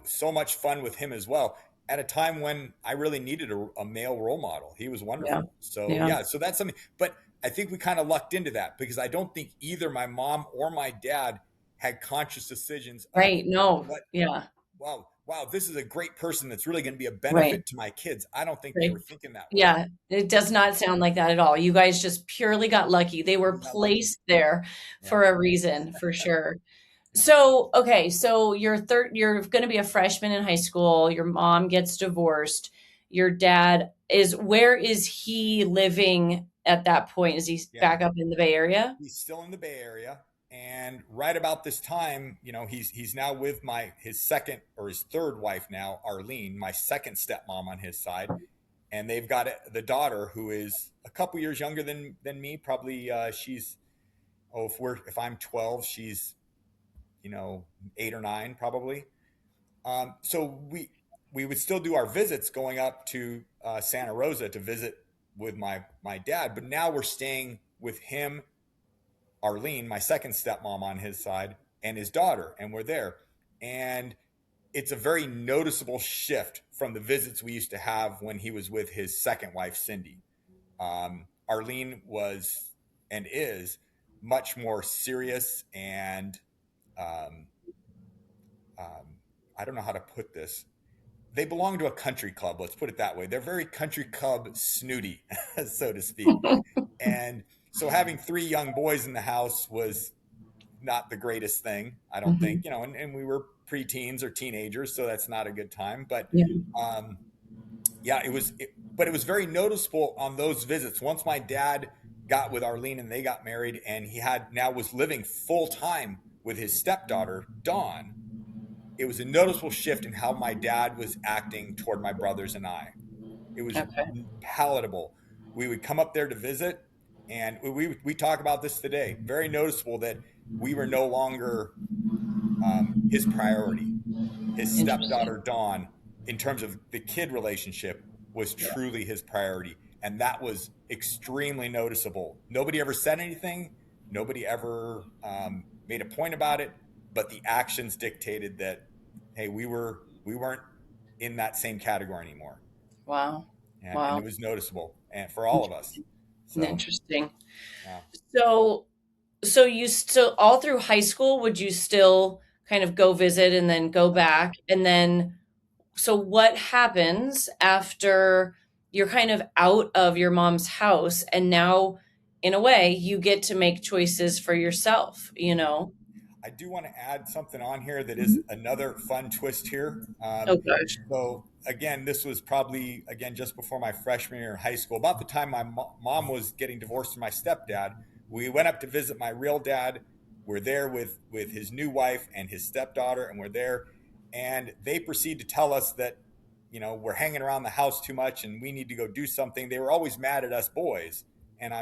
so much fun with him as well. At a time when I really needed a male role model, he was Yeah. wonderful. So Yeah. yeah, so that's something. But I think we kind of lucked into that because I don't think either my mom or my dad had conscious decisions of Right. No. what, Yeah. wow, this is a great person that's really going to be a Right. benefit to my kids. I don't think they Right. were thinking that way. Yeah, it does not sound like that at all. You guys just purely got lucky. They were We got lucky. placed there Yeah, for a reason, for sure. yeah, So, okay, so you're going to be a freshman in high school. Your mom gets divorced. Your dad where is he living at that point? Is he yeah. back up in the Bay Area? He's still in the Bay Area, and right about this time, he's now with his second or his third wife now, Arlene, my second stepmom on his side, and they've got the daughter who is a couple years younger than me. Probably she's if I'm 12, she's 8 or 9 probably. So we would still do our visits going up to Santa Rosa to visit with my dad, but now we're staying with him, Arlene, my second stepmom on his side, and his daughter, and we're there. And it's a very noticeable shift from the visits we used to have when he was with his second wife, Cindy. Arlene was and is much more serious and um, um, I don't know how to put this. They belong to a country club. Let's put it that way. They're very country club snooty, so to speak. And so having 3 young boys in the house was not the greatest thing, I don't think, Mhm. and we were preteens or teenagers, so that's not a good time. But Yeah. um, yeah, but it was very noticeable on those visits. Once my dad got with Arlene and they got married, and he had now was living full time with his stepdaughter, Dawn, it was a noticeable shift in how my dad was acting toward my brothers and I. It was Okay. palatable. We would come up there to visit, and we talk about this today. Very noticeable that we were no longer his priority. His Interesting. stepdaughter Dawn, in terms of the kid relationship, was Yeah. truly his priority, and that was extremely noticeable. Nobody ever said anything. Nobody ever made a point about it, but the actions dictated that. Hey, we weren't in that same category anymore, Wow. and it Wow. was noticeable, and for all of us. Interesting. So Interesting. yeah, So you still, all through high school, would you still kind of go visit and then go back? And then, so what happens after you're kind of out of your mom's house, and now, in a way, you get to make choices for yourself, you know? I do want to add something on here that is Mhm. another fun twist here. Oh gosh. So again, this was probably again just before my freshman year in high school, about the time my mom was getting divorced from my stepdad. We went up to visit my real dad. We're there with his new wife and his stepdaughter, and we're there, and they proceed to tell us that we're hanging around the house too much and we need to go do something. They were always mad at us boys, and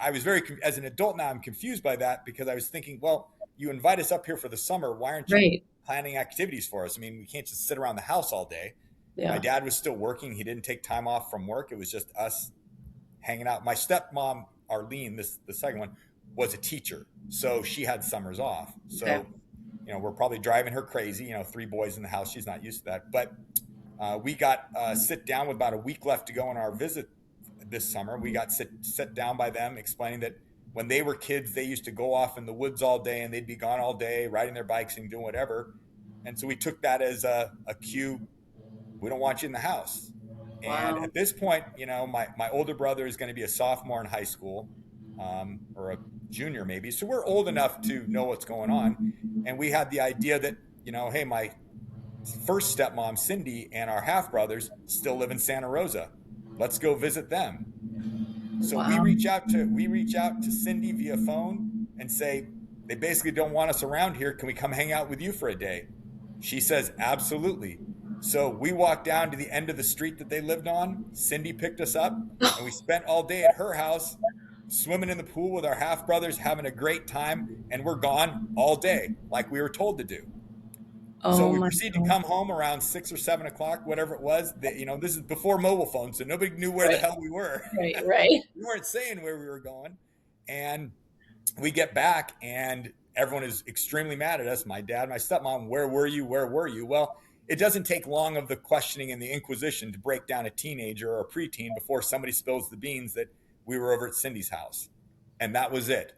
I was very, as an adult now, I'm confused by that because I was thinking, well, you invite us up here for the summer. Why aren't you Right. planning activities for us? I mean, we can't just sit around the house all day. My Yeah. dad was still working. He didn't take time off from work. It was just us hanging out. My stepmom, Arlene, the second one, was a teacher. So she had summers off. Okay. So, we're probably driving her crazy, three boys in the house. She's not used to that. But we got sit down with about a week left to go on our visit this summer. We got sit down by them, explaining that when they were kids, they used to go off in the woods all day and they'd be gone all day, riding their bikes and doing whatever. And so we took that as a cue. We don't want you in the house. And Wow. at this point, my older brother is going to be a sophomore in high school, or a junior maybe. So we're old enough to know what's going on. And we had the idea that, hey, my first stepmom, Cindy, and our half brothers still live in Santa Rosa. Let's go visit them. So Wow. we reach out to Cindy via phone and say, they basically don't want us around here. Can we come hang out with you for a day? She says, absolutely. So we walked down to the end of the street that they lived on. Cindy picked us up and we spent all day at her house, swimming in the pool with our half brothers, having a great time. And we're gone all day, like we were told to do. So Oh we my proceed to God. come home around 6 or 7 o'clock, whatever it was. That, this is before mobile phones, so nobody knew where the Right. hell we were. Right. Right. We weren't saying where we were going. And we get back, and everyone is extremely mad at us. My dad, my stepmom, where were you? Where were you? Well, it doesn't take long of the questioning and the inquisition to break down a teenager or a preteen before somebody spills the beans that we were over at Cindy's house. And that was it.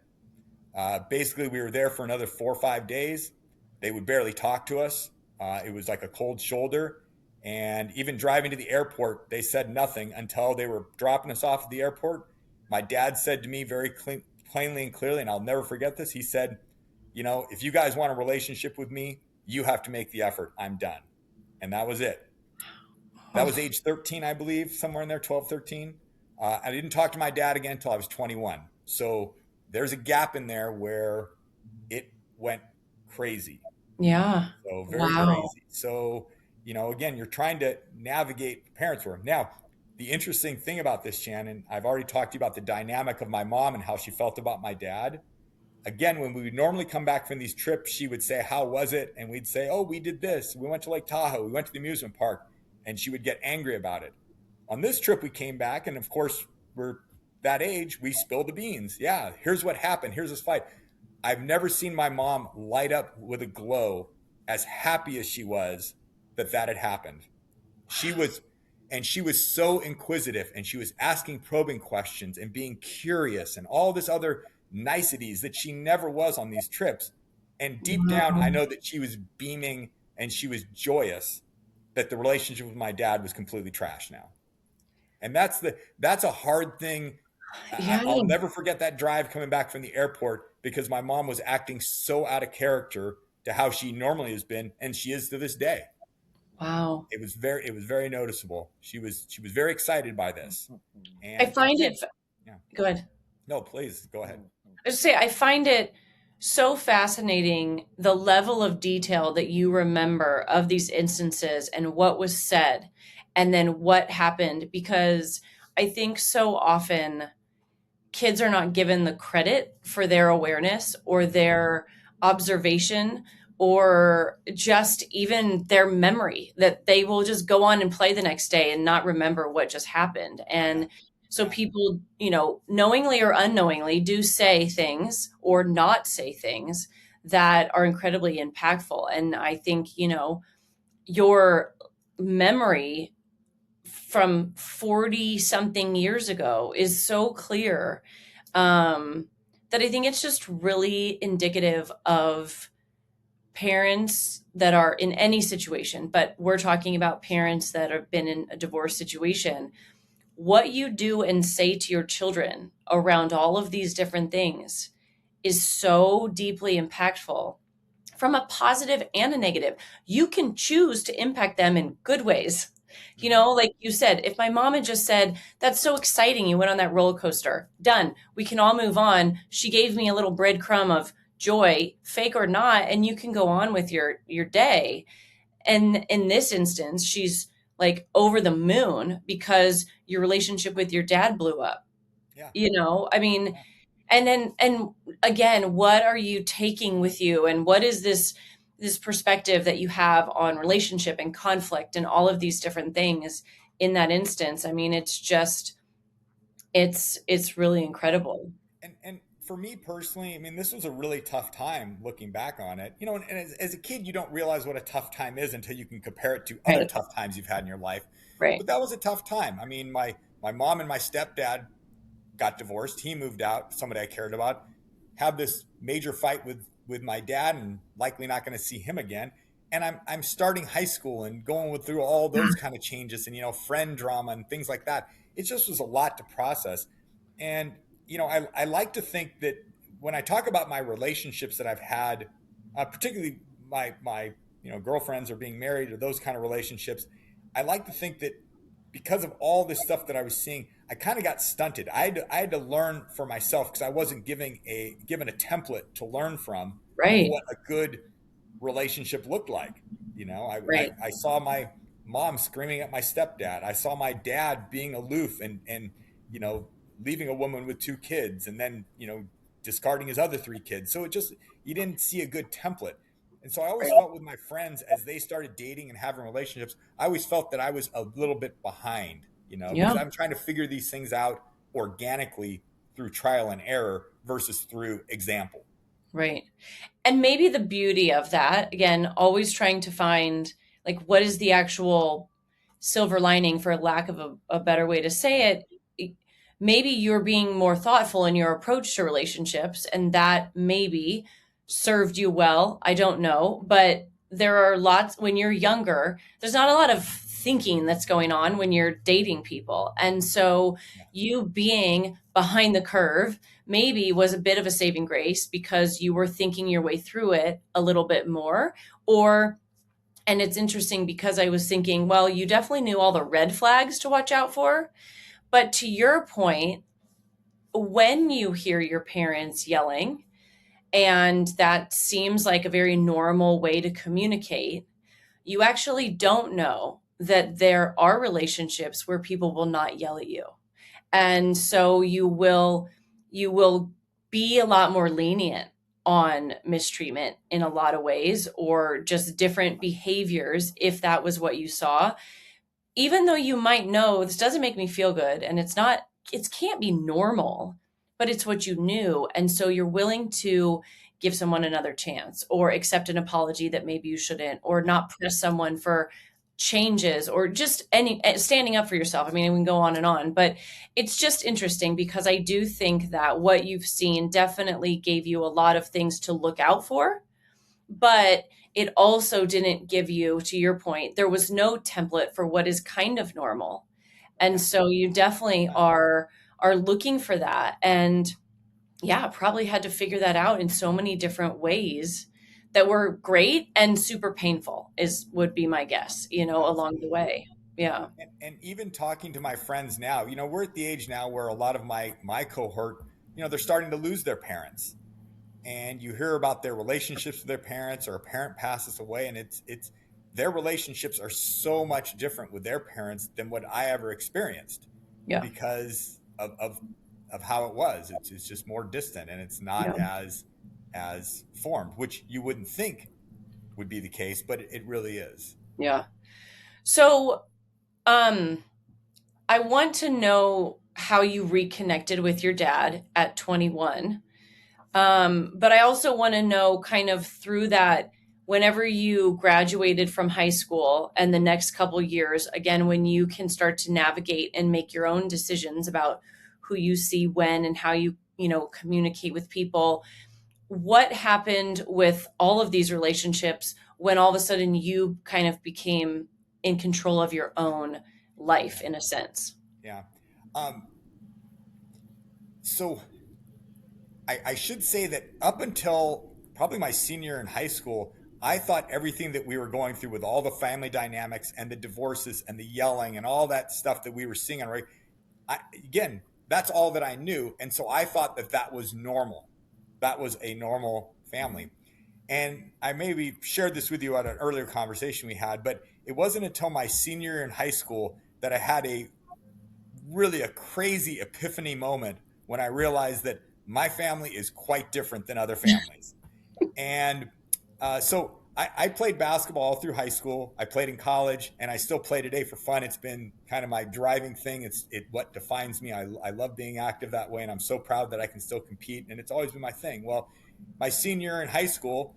Basically, we were there for another 4 or 5 days. They would barely talk to us. It was like a cold shoulder. And even driving to the airport, they said nothing until they were dropping us off at the airport. My dad said to me very plainly and clearly, and I'll never forget this. He said, if you guys want a relationship with me, you have to make the effort. I'm done. And that was it. That was Oh, age 13, I believe, somewhere in there, 12, 13. I didn't talk to my dad again until I was 21. So there's a gap in there where it went crazy. yeah. So very Wow. crazy. So, again, you're trying to navigate parents world. Now, the interesting thing about this, Shannon, I've already talked to you about the dynamic of my mom and how she felt about my dad. Again, when we would normally come back from these trips, she would say, how was it? And we'd say, oh, we did this. We went to Lake Tahoe. We went to the amusement park. And she would get angry about it. On this trip, we came back, and of course, we're that age, we spilled the beans. Yeah, here's what happened. Here's this fight. I've never seen my mom light up with a glow as happy as she was that had happened. She was, and she was so inquisitive, and she was asking probing questions and being curious and all this other niceties that she never was on these trips. And deep down, I Wow. know that she was beaming and she was joyous that the relationship with my dad was completely trash now. And that's a hard thing. Yeah. I'll never forget that drive coming back from the airport because my mom was acting so out of character to how she normally has been, and she is to this day. Wow. It was very noticeable. She was very excited by this, I and find again, it, yeah. good. No, please go ahead. I just say I find it so fascinating the level of detail that you remember of these instances and what was said and then what happened, because I think so often kids are not given the credit for their awareness or their observation or just even their memory, that they will just go on and play the next day and not remember what just happened. Yeah, And so yeah, people, knowingly or unknowingly do say things or not say things that are incredibly impactful. And I think, your memory from 40 something years ago is so clear, um, that I think it's just really indicative of parents that are in any situation, but we're talking about parents that have been in a divorce situation. What you do and say to your children around all of these different things is so deeply impactful. from a positive and a negative. You can choose to impact them in good ways. Hmm. Like you said, if my mom had just said, "That's so exciting, you went on that roller coaster, done, we can all move on." She gave me a little breadcrumb of joy, fake or not, and you can go on with your day. And in this instance, she's like over the moon because your relationship with your dad blew up. Yeah. I mean, Yeah. and again, what are you taking with you, and what is this perspective that you have on relationship and conflict and all of these different things in that instance? I mean, it's really Yeah. incredible. And for me personally, I mean, this was a really tough time looking back on it. And as a kid, you don't realize what a tough time is until you can compare it to other Right. tough times you've had in your life. Right. But that was a tough time. I mean, my mom and my stepdad got divorced. He moved out, somebody I cared about. Have this major fight with my dad, and likely not going to see him again. And I'm starting high school and through all those kind of changes, and friend drama and things like that. It just was a lot to process. And I like to think that when I talk about my relationships that I've had, particularly my girlfriends or being married or those kind of relationships, I like to think that because of all this stuff that I was seeing, I kind of got stunted. I had to learn for myself because I wasn't given a template to learn from of Right. what a good relationship looked like. Right. I saw my mom screaming at my stepdad. I saw my dad being aloof and you know leaving a woman with two kids and then discarding his other three kids. So it just you didn't see a good template. And so I always Right. felt with my friends as they started dating and having relationships, I always felt that I was a little bit behind, because Yeah. I'm trying to figure these things out organically through trial and error versus through example. Right. And maybe the beauty of that, again, always trying to find like what is the actual silver lining, for lack of a better way to say it. Maybe you're being more thoughtful in your approach to relationships, and that maybe served you well. I don't know. But there are lots when you're younger, there's not a lot of thinking that's going on when you're dating people. And so Yeah. you being behind the curve maybe was a bit of a saving grace because you were thinking your way through it a little bit more. Or and it's interesting because I was thinking, well, you definitely knew all the red flags to watch out for. But to your point, when you hear your parents yelling, and that seems like a very normal way to communicate, you actually don't know that there are relationships where people will not yell at you. And so you will be a lot more lenient on mistreatment in a lot of ways, or just different behaviors if that was what you saw, even though you might know this doesn't make me feel good, and it can't be normal, but it's what you knew. And so you're willing to give someone another chance, or accept an apology that maybe you shouldn't, or not press someone for changes, or just standing up for yourself. I mean, we can go on and on, but it's just interesting because I do think that what you've seen definitely gave you a lot of things to look out for, but it also didn't give you, to your point, there was no template for what is kind of normal. And Yeah. so you definitely Yeah. are looking for that. And yeah, probably had to figure that out in so many different ways that were great and super painful, is would be my guess, along the Absolutely. way. Yeah. And even talking to my friends now, we're at the age now where a lot of my cohort, they're starting to lose their parents. And you hear about their relationships with their parents, or a parent passes away, and it's their relationships are so much different with their parents than what I ever experienced Yeah. because of how it was. It's just more distant, and it's not Yeah. as formed, which you wouldn't think would be the case, but it really is. Yeah. So, um I want to know how you reconnected with your dad at 21. But I also want to know kind of through that, whenever you graduated from high school and the next couple years, again, when you can start to navigate and make your own decisions about who you see when and how you communicate with people. What happened with all of these relationships when all of a sudden you kind of became in control of your own life Yeah. in a sense? Yeah. Um, so I should say that up until probably my senior in high school, I thought everything that we were going through with all the family dynamics and the divorces and the yelling and all that stuff that we were seeing on right, again, that's all that I knew, and so I thought that that was normal. That was a normal family. And I maybe shared this with you at an earlier conversation we had, but it wasn't until my senior year in high school that I had a crazy epiphany moment when I realized that my family is quite different than other families. And so I played basketball all through high school. I played in college, and I still play today for fun. It's been kind of my driving thing. It's what defines me. I love being active that way, and I'm so proud that I can still compete. And it's always been my thing. Well, my senior year in high school,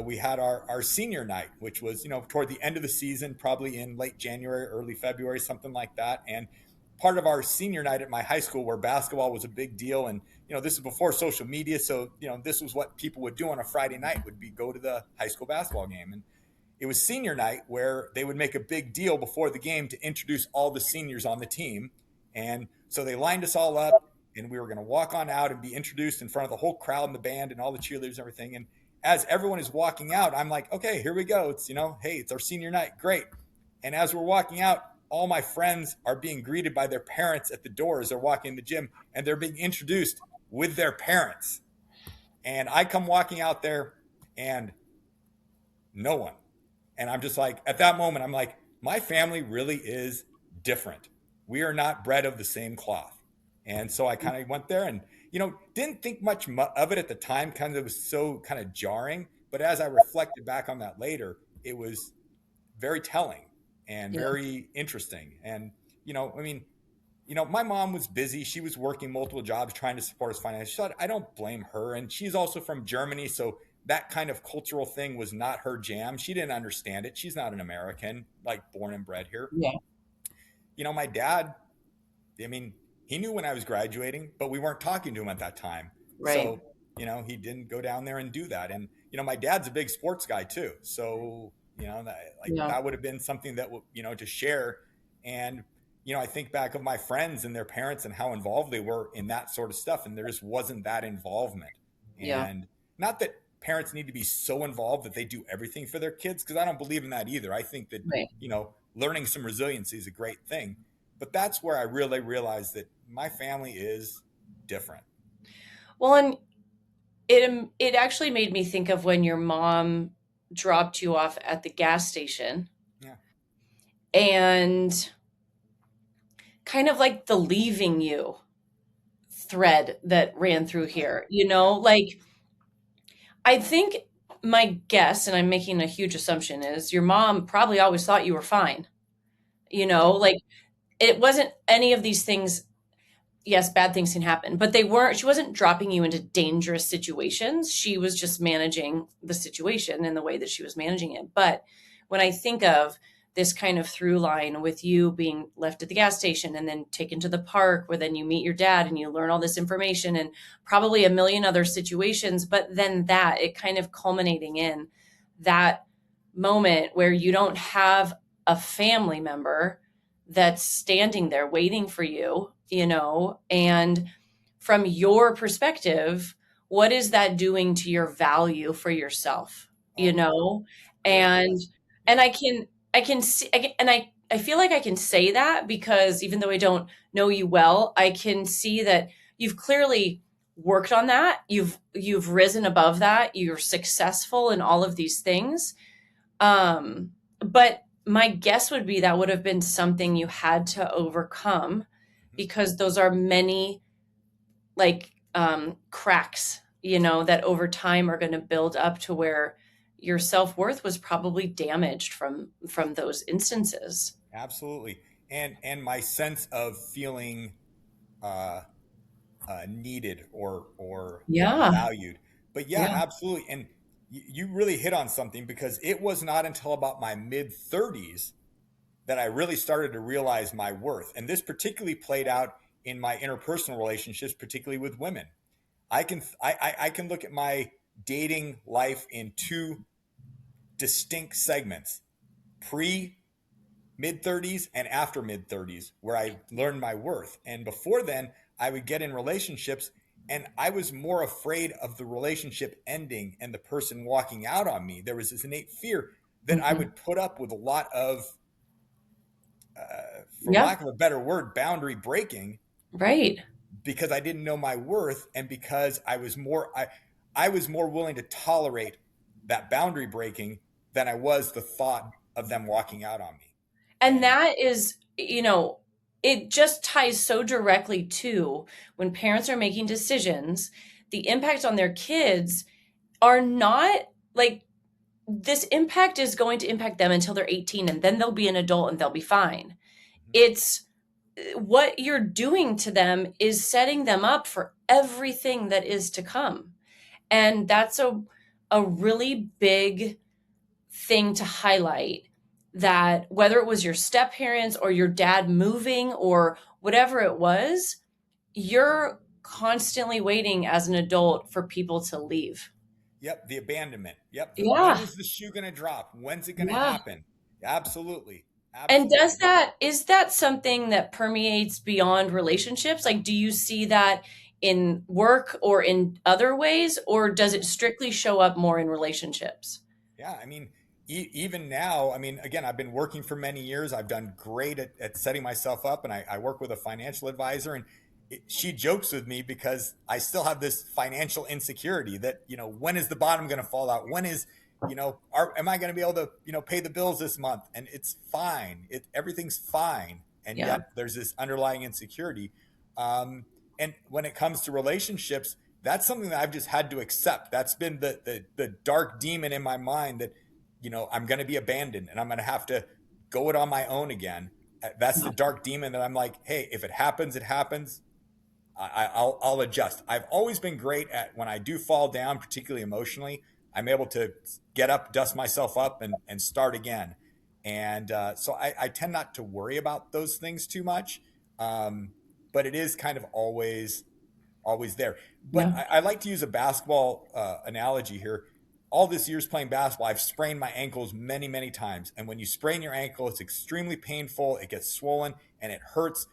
we had our senior night, which was toward the end of the season, probably in late January, early February, something like that. And part of our senior night at my high school, where basketball was a big deal, and this is before social media, so this was what people would do on a Friday night, would be go to the high school basketball game. And it was senior night, where they would make a big deal before the game to introduce all the seniors on the team. And so they lined us all up, and we were going to walk on out and be introduced in front of the whole crowd and the band and all the cheerleaders and everything. And as everyone is walking out, I'm like, okay, here we go. It's hey, it's our senior night, great. And as we're walking out, all my friends are being greeted by their parents at the door as they're walking in the gym, and they're being introduced with their parents. And I come walking out there, and no one. And I'm just like, at that moment, I'm like, my family really is different. We are not bred of the same cloth. And so I kind of went there and, didn't think much of it at the time, kind of, it was so kind of jarring. But as I reflected back on that later, it was very telling and Yeah. very interesting. And, I mean, my mom was busy. She was working multiple jobs trying to support us financially. So I don't blame her. And she's also from Germany. So that kind of cultural thing was not her jam. She didn't understand it. She's not an American, like born and bred here. Yeah. My dad, I mean, he knew when I was graduating, but we weren't talking to him at that time. Right. So, he didn't go down there and do that. And, my dad's a big sports guy too. So, Yeah. that would have been something that, to share. And, I think back of my friends and their parents and how involved they were in that sort of stuff. And there just wasn't that involvement. Yeah. And not that parents need to be so involved that they do everything for their kids, because I don't believe in that either. I think that, Right. learning some resiliency is a great thing. But that's where I really realized that my family is different. Well, and it actually made me think of when your mom dropped you off at the gas station, Yeah. and kind of like the leaving you thread that ran through here, like I think my guess, and I'm making a huge assumption, is your mom probably always thought you were fine. Like it wasn't any of these things. Yes, bad things can happen, but she wasn't dropping you into dangerous situations. She was just managing the situation in the way that she was managing it. But when I think of this kind of through line with you being left at the gas station and then taken to the park, where then you meet your dad and you learn all this information and probably a million other situations, but then it kind of culminating in that moment where you don't have a family member that's standing there waiting for you, and from your perspective, what is that doing to your value for yourself, you Oh, know? great And question. and Yeah. I can see, and I feel like I can say that because even though I don't know you well, I can see that you've clearly worked on that. You've risen above that. You're successful in all of these things. But my guess would be that would have been something you had to overcome, Mhm. because those are many like cracks, that over time are going to build up to where your self-worth was probably damaged from those instances. Absolutely. And my sense of feeling uh, needed or Yeah. valued. But yeah, Yeah. absolutely. And you really hit on something, because it was not until about my mid 30s that I really started to realize my worth. And this particularly played out in my interpersonal relationships, particularly with women. I can look at my dating life in two distinct segments: pre mid 30s and after mid 30s, where I learned my worth. And before then, I would get in relationships And I was more afraid of the relationship ending and the person walking out on me. There was this innate fear that I Hmm. would put up with a lot of, for Yeah. lack of a better word, boundary breaking Right. because I didn't know my worth, and because I was more willing to tolerate that boundary breaking than I was the thought of them walking out on me. And And that is, it just ties so directly to when parents are making decisions, the impact on their kids are not like this impact is going to impact them until they're 18 and then they'll be an adult and they'll be fine. It's what you're doing to them is setting them up for everything that is to come. And that's a really big thing to highlight, that whether it was your step parents or your dad moving or whatever it was, you're constantly waiting as an adult for people to leave. yep, the abandonment. Yep, when Yeah. is the shoe going to drop? When's it going to Yeah. happen? Absolutely, And absolutely. is that something that permeates beyond relationships? Like, do you see that in work or in other ways, or does it strictly show up more in relationships? Yeah, I mean, even now, I mean, again, I've been working for many years. I've done great at setting myself up, and I work with a financial advisor, and she jokes with me because I still have this financial insecurity that, when is the bottom going to fall out? When is, am I going to be able to, pay the bills this month? And it's fine. Everything's fine. And Yeah. yet there's this underlying insecurity. Um, and when it comes to relationships, that's something that I've just had to accept. That's been the dark demon in my mind that, I'm going to be abandoned and I'm going to have to go it on my own again. That's the dark demon that I'm like, hey, if it happens, it happens. I'll adjust. I've always been great at when I do fall down, particularly emotionally. I'm able to get up, dust myself up, and start again. And so I tend not to worry about those things too much. But it is kind of always there. But Yeah. I like to use a basketball analogy here. All this years playing basketball, I've sprained my ankles many, many times. And when you sprain your ankle, it's extremely painful. It gets swollen and it hurts.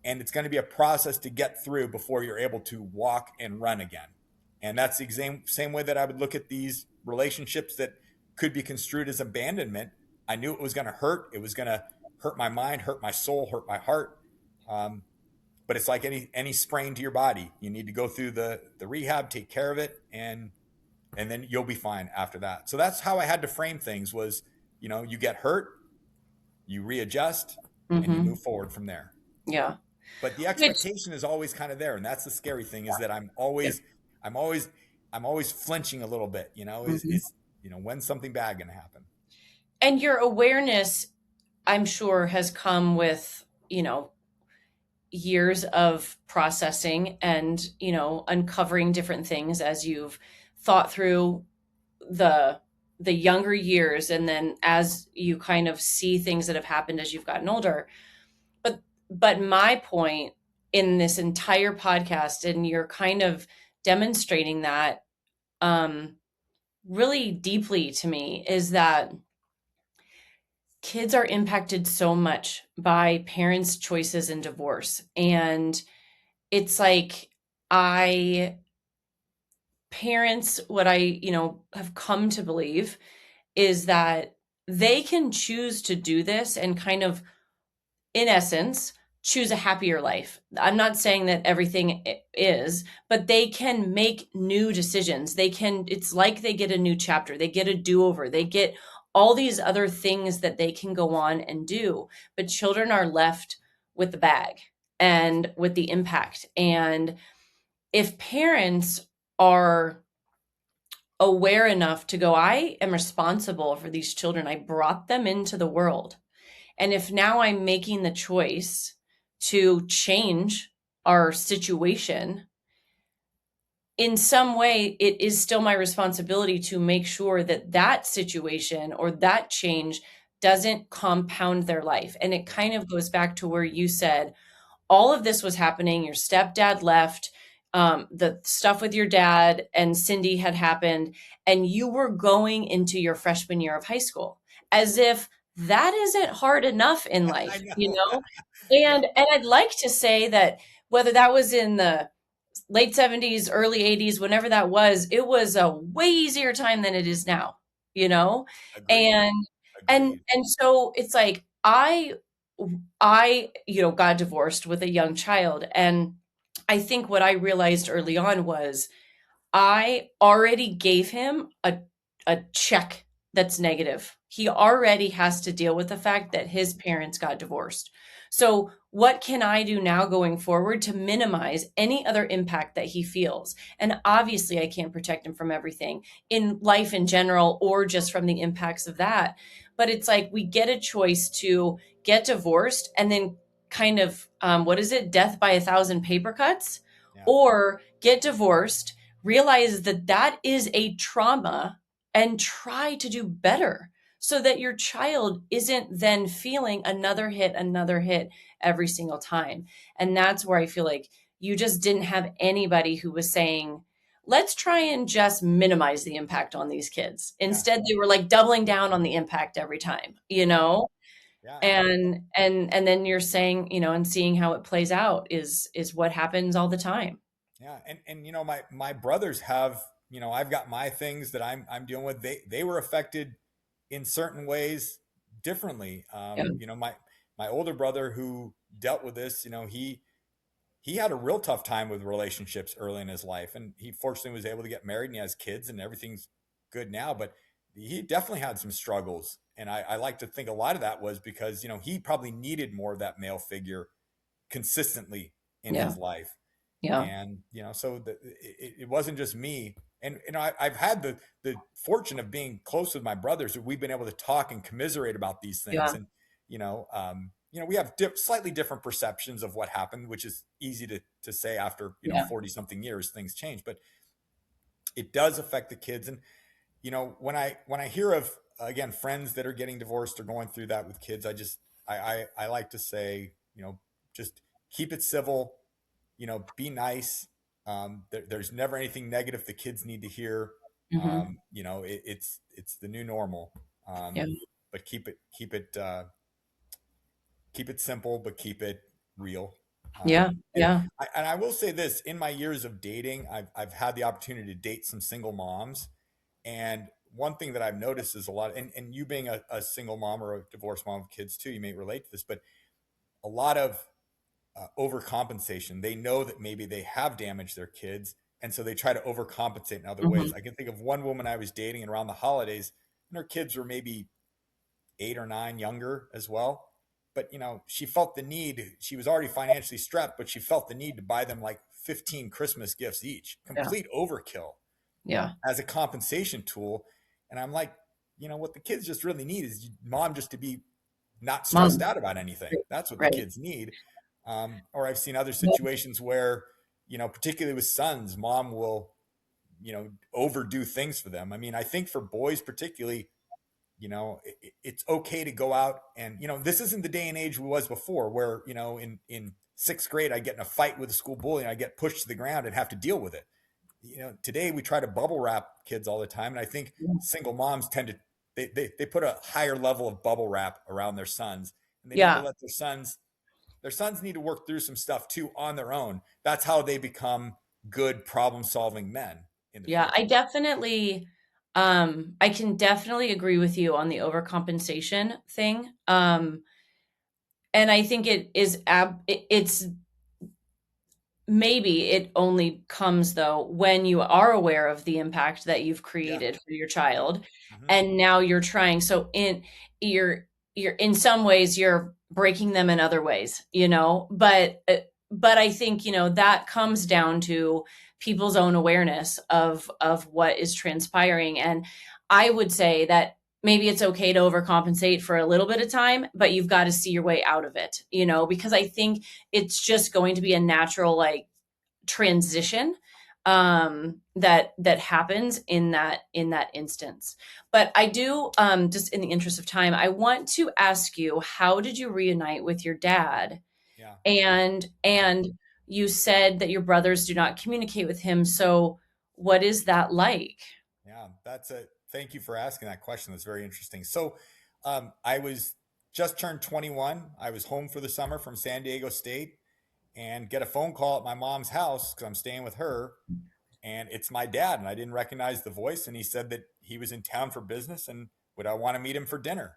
And it's going to be a process to get through before you're able to walk and run again. And that's the same way that I would look at these relationships that could be construed as abandonment. I knew it was going to hurt. It was going to hurt my mind, hurt my soul, hurt my heart. Um, but it's like any sprain to your body. You need to go through the rehab, take care of it, and then you'll be fine after that. So that's how I had to frame things was, you get hurt, you readjust, and you Hmm. move forward from there. Yeah. But the Which, expectation is always kind of there, and that's the scary thing is that yeah. I'm always I'm always flinching a little bit, Mhm. is when's something bad going to happen? And your awareness, I'm sure, has come with, years of processing and, uncovering different things as you've thought through the the younger years, and then as you kind of see things that have happened as you've gotten older. But my point in this entire podcast, and you're kind of demonstrating that um really deeply to me, is that kids are impacted so much by parents' choices in divorce. And it's like, I parents, what I, have come to believe is that they can choose to do this and kind of, in essence, choose a happier life. I'm not saying that everything is, but they can make new decisions. It's like they get a new chapter, they get a do over, they get all these other things that they can go on and do. But children are left with the bag and with the impact. And if parents are aware enough to go, I am responsible for these children, I brought them into the world. And if now I'm making the choice to change our situation, in some way, it is still my responsibility to make sure that that situation or that change doesn't compound their life. And it kind of goes back to where you said, all of this was happening. Your stepdad left. The stuff with your dad and Cindy had happened, and you were going into your freshman year of high school, as if that isn't hard enough in I life, know. And Yep. I'd like to say that whether that was in the late 70s, early 80s, whenever that was, it was a way easier time than it is now, you know? Agreed. And Agreed. so it's like got divorced with a young child. And I think what I realized early on was I already gave him a check that's negative. He already has to deal with the fact that his parents got divorced. So, what can I do now going forward to minimize any other impact that he feels? And obviously, I can't protect him from everything in life in general or just from the impacts of that. But it's like we get a choice to get divorced and then kind of, what is it, death by a thousand paper cuts, Yeah. or get divorced, realize that that is a trauma, and try to do better so that your child isn't then feeling another hit every single time. And that's where I feel like you just didn't have anybody who was saying, let's try and just minimize the impact on these kids. Yeah. Instead, they were like doubling down on the impact every time, Yeah. Yeah. and then you're saying, and seeing how it plays out is what happens all the time. Yeah, and my brothers have, I've got my things that I'm dealing with. They were affected in certain ways differently. Yeah. My older brother who dealt with this, he had a real tough time with relationships early in his life, and he fortunately was able to get married and he has kids and everything's good now. But he definitely had some struggles, and I like to think a lot of that was because he probably needed more of that male figure consistently in Yeah. his life. Yeah. And so it wasn't just me. And I've had the fortune of being close with my brothers, who we've been able to talk and commiserate about these things. Yeah. And we have slightly different perceptions of what happened, which is easy to say after Yeah. 40 something years things change. But it does affect the kids. And when I hear of, again, friends that are getting divorced or going through that with kids, I like to say, just keep it civil, be nice. There's never anything negative the kids need to hear. Hmm. It's the new normal. Yeah. But keep it simple, but keep it real. Yeah. And Yeah. I will say this: in my years of dating, I've had the opportunity to date some single moms, and one thing that I've noticed is a lot, and you being a single mom or a divorced mom of kids too, you may relate to this, but a lot of overcompensation. They know that maybe they have damaged their kids, and so they try to overcompensate in other ways. Hmm. I can think of one woman I was dating, and around the holidays, and her kids were maybe 8 or 9 younger as well. But she felt the need. She was already financially strapped, but she felt the need to buy them like 15 Christmas gifts each. Yeah. Complete overkill Yeah. as a compensation tool. And I'm like, what the kids just really need is mom just to be not stressed Mom. out about anything. That's what the Right. kids need. Or I've seen other situations where, particularly with sons, mom will, overdo things for them. I mean, I think for boys particularly, it's okay to go out and, this isn't the day and age we was before where, in sixth grade, I get in a fight with a school bully and I get pushed to the ground and have to deal with it. Today we try to bubble wrap kids all the time. And I think single moms tend to, they put a higher level of bubble wrap around their sons, and they need to Yeah. let their sons need to work through some stuff too on their own. That's how they become good problem solving men in the Yeah. future. I can definitely agree with you on the overcompensation thing. And I think it's maybe it only comes though when you are aware of the impact that you've Yeah. created for your Yeah. child, Hmm. and now you're trying. So you're in some ways you're breaking them in other ways, but I think that comes down to people's own awareness of what is transpiring. And I would say that maybe it's okay to overcompensate for a little bit of time, but you've got to see your way out of it, because I think it's just going to be a natural like transition that happens in that instance. But I do, just in the interest of time, I want to ask you, how did you reunite with your dad? Yeah. And you said that your brothers do not communicate with him, so what is that like? Yeah. Thank you for asking that question. That's very interesting. So, I was just turned 21. I was home for the summer from San Diego State, and get a phone call at my mom's house because I'm staying with her, and it's my dad, and I didn't recognize the voice, and he said that he was in town for business and would I want to meet him for dinner.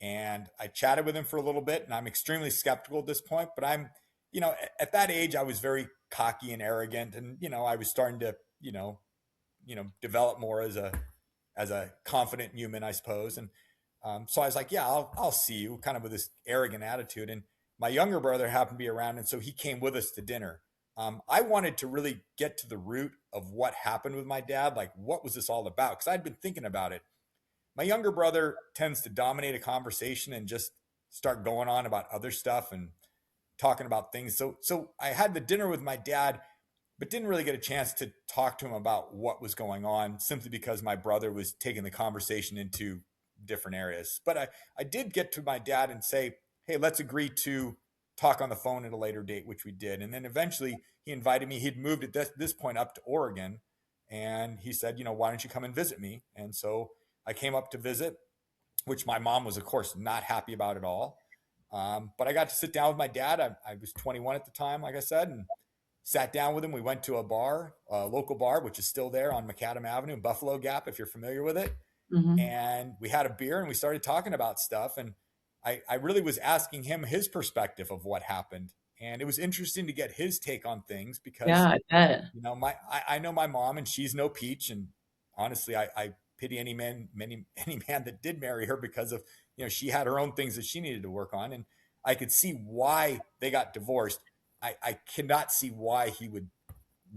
And I chatted with him for a little bit, and I'm extremely skeptical at this point, but I'm, at that age I was very cocky and arrogant, and I was starting to, develop more as a confident human, I suppose. And so I was like, yeah, I'll see you, kind of with this arrogant attitude. And my younger brother happened to be around, and so he came with us to dinner. I wanted to really get to the root of what happened with my dad. Like, what was this all about? Because I'd been thinking about it. My younger brother tends to dominate a conversation and just start going on about other stuff and talking about things. So I had the dinner with my dad, but didn't really get a chance to talk to him about what was going on, simply because my brother was taking the conversation into different areas. But I did get to my dad and say, hey, let's agree to talk on the phone at a later date, which we did. And then eventually he invited me. He'd moved at this point up to Oregon. And he said, why don't you come and visit me? And so I came up to visit, which my mom was, of course, not happy about at all. But I got to sit down with my dad. I was 21 at the time, like I said, and sat down with him. We went to a bar, a local bar, which is still there on Macadam Avenue, Buffalo Gap, if you're familiar with it. Mm-hmm. And we had a beer and we started talking about stuff. And I really was asking him his perspective of what happened. And it was interesting to get his take on things Yeah, because, I bet. I know my mom, and she's no peach. And honestly, I pity any any man that did marry her, because of, she had her own things that she needed to work on. And I could see why they got divorced. I cannot see why he would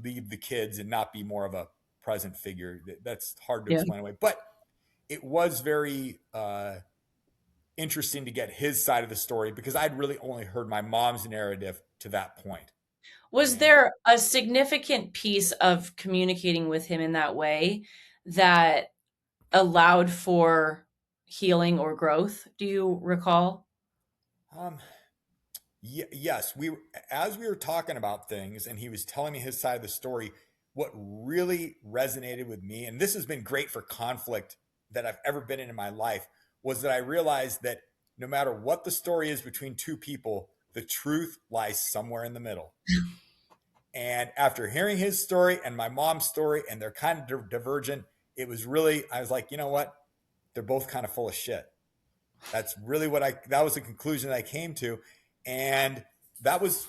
leave the kids and not be more of a present figure. That's hard to Yeah. explain away. But it was very interesting to get his side of the story, because I'd really only heard my mom's narrative to that point. Was And there a significant piece of communicating with him in that way that allowed for healing or growth? Do you recall? um, yes, as we were talking about things, and he was telling me his side of the story. What really resonated with me, and this has been great for conflict that I've ever been in my life, was that I realized that no matter what the story is between two people, the truth lies somewhere in the middle. And after hearing his story and my mom's story, and they're kind of divergent, I was like, you know what? They're both kind of full of shit. That's really that was the conclusion that I came to. And that was,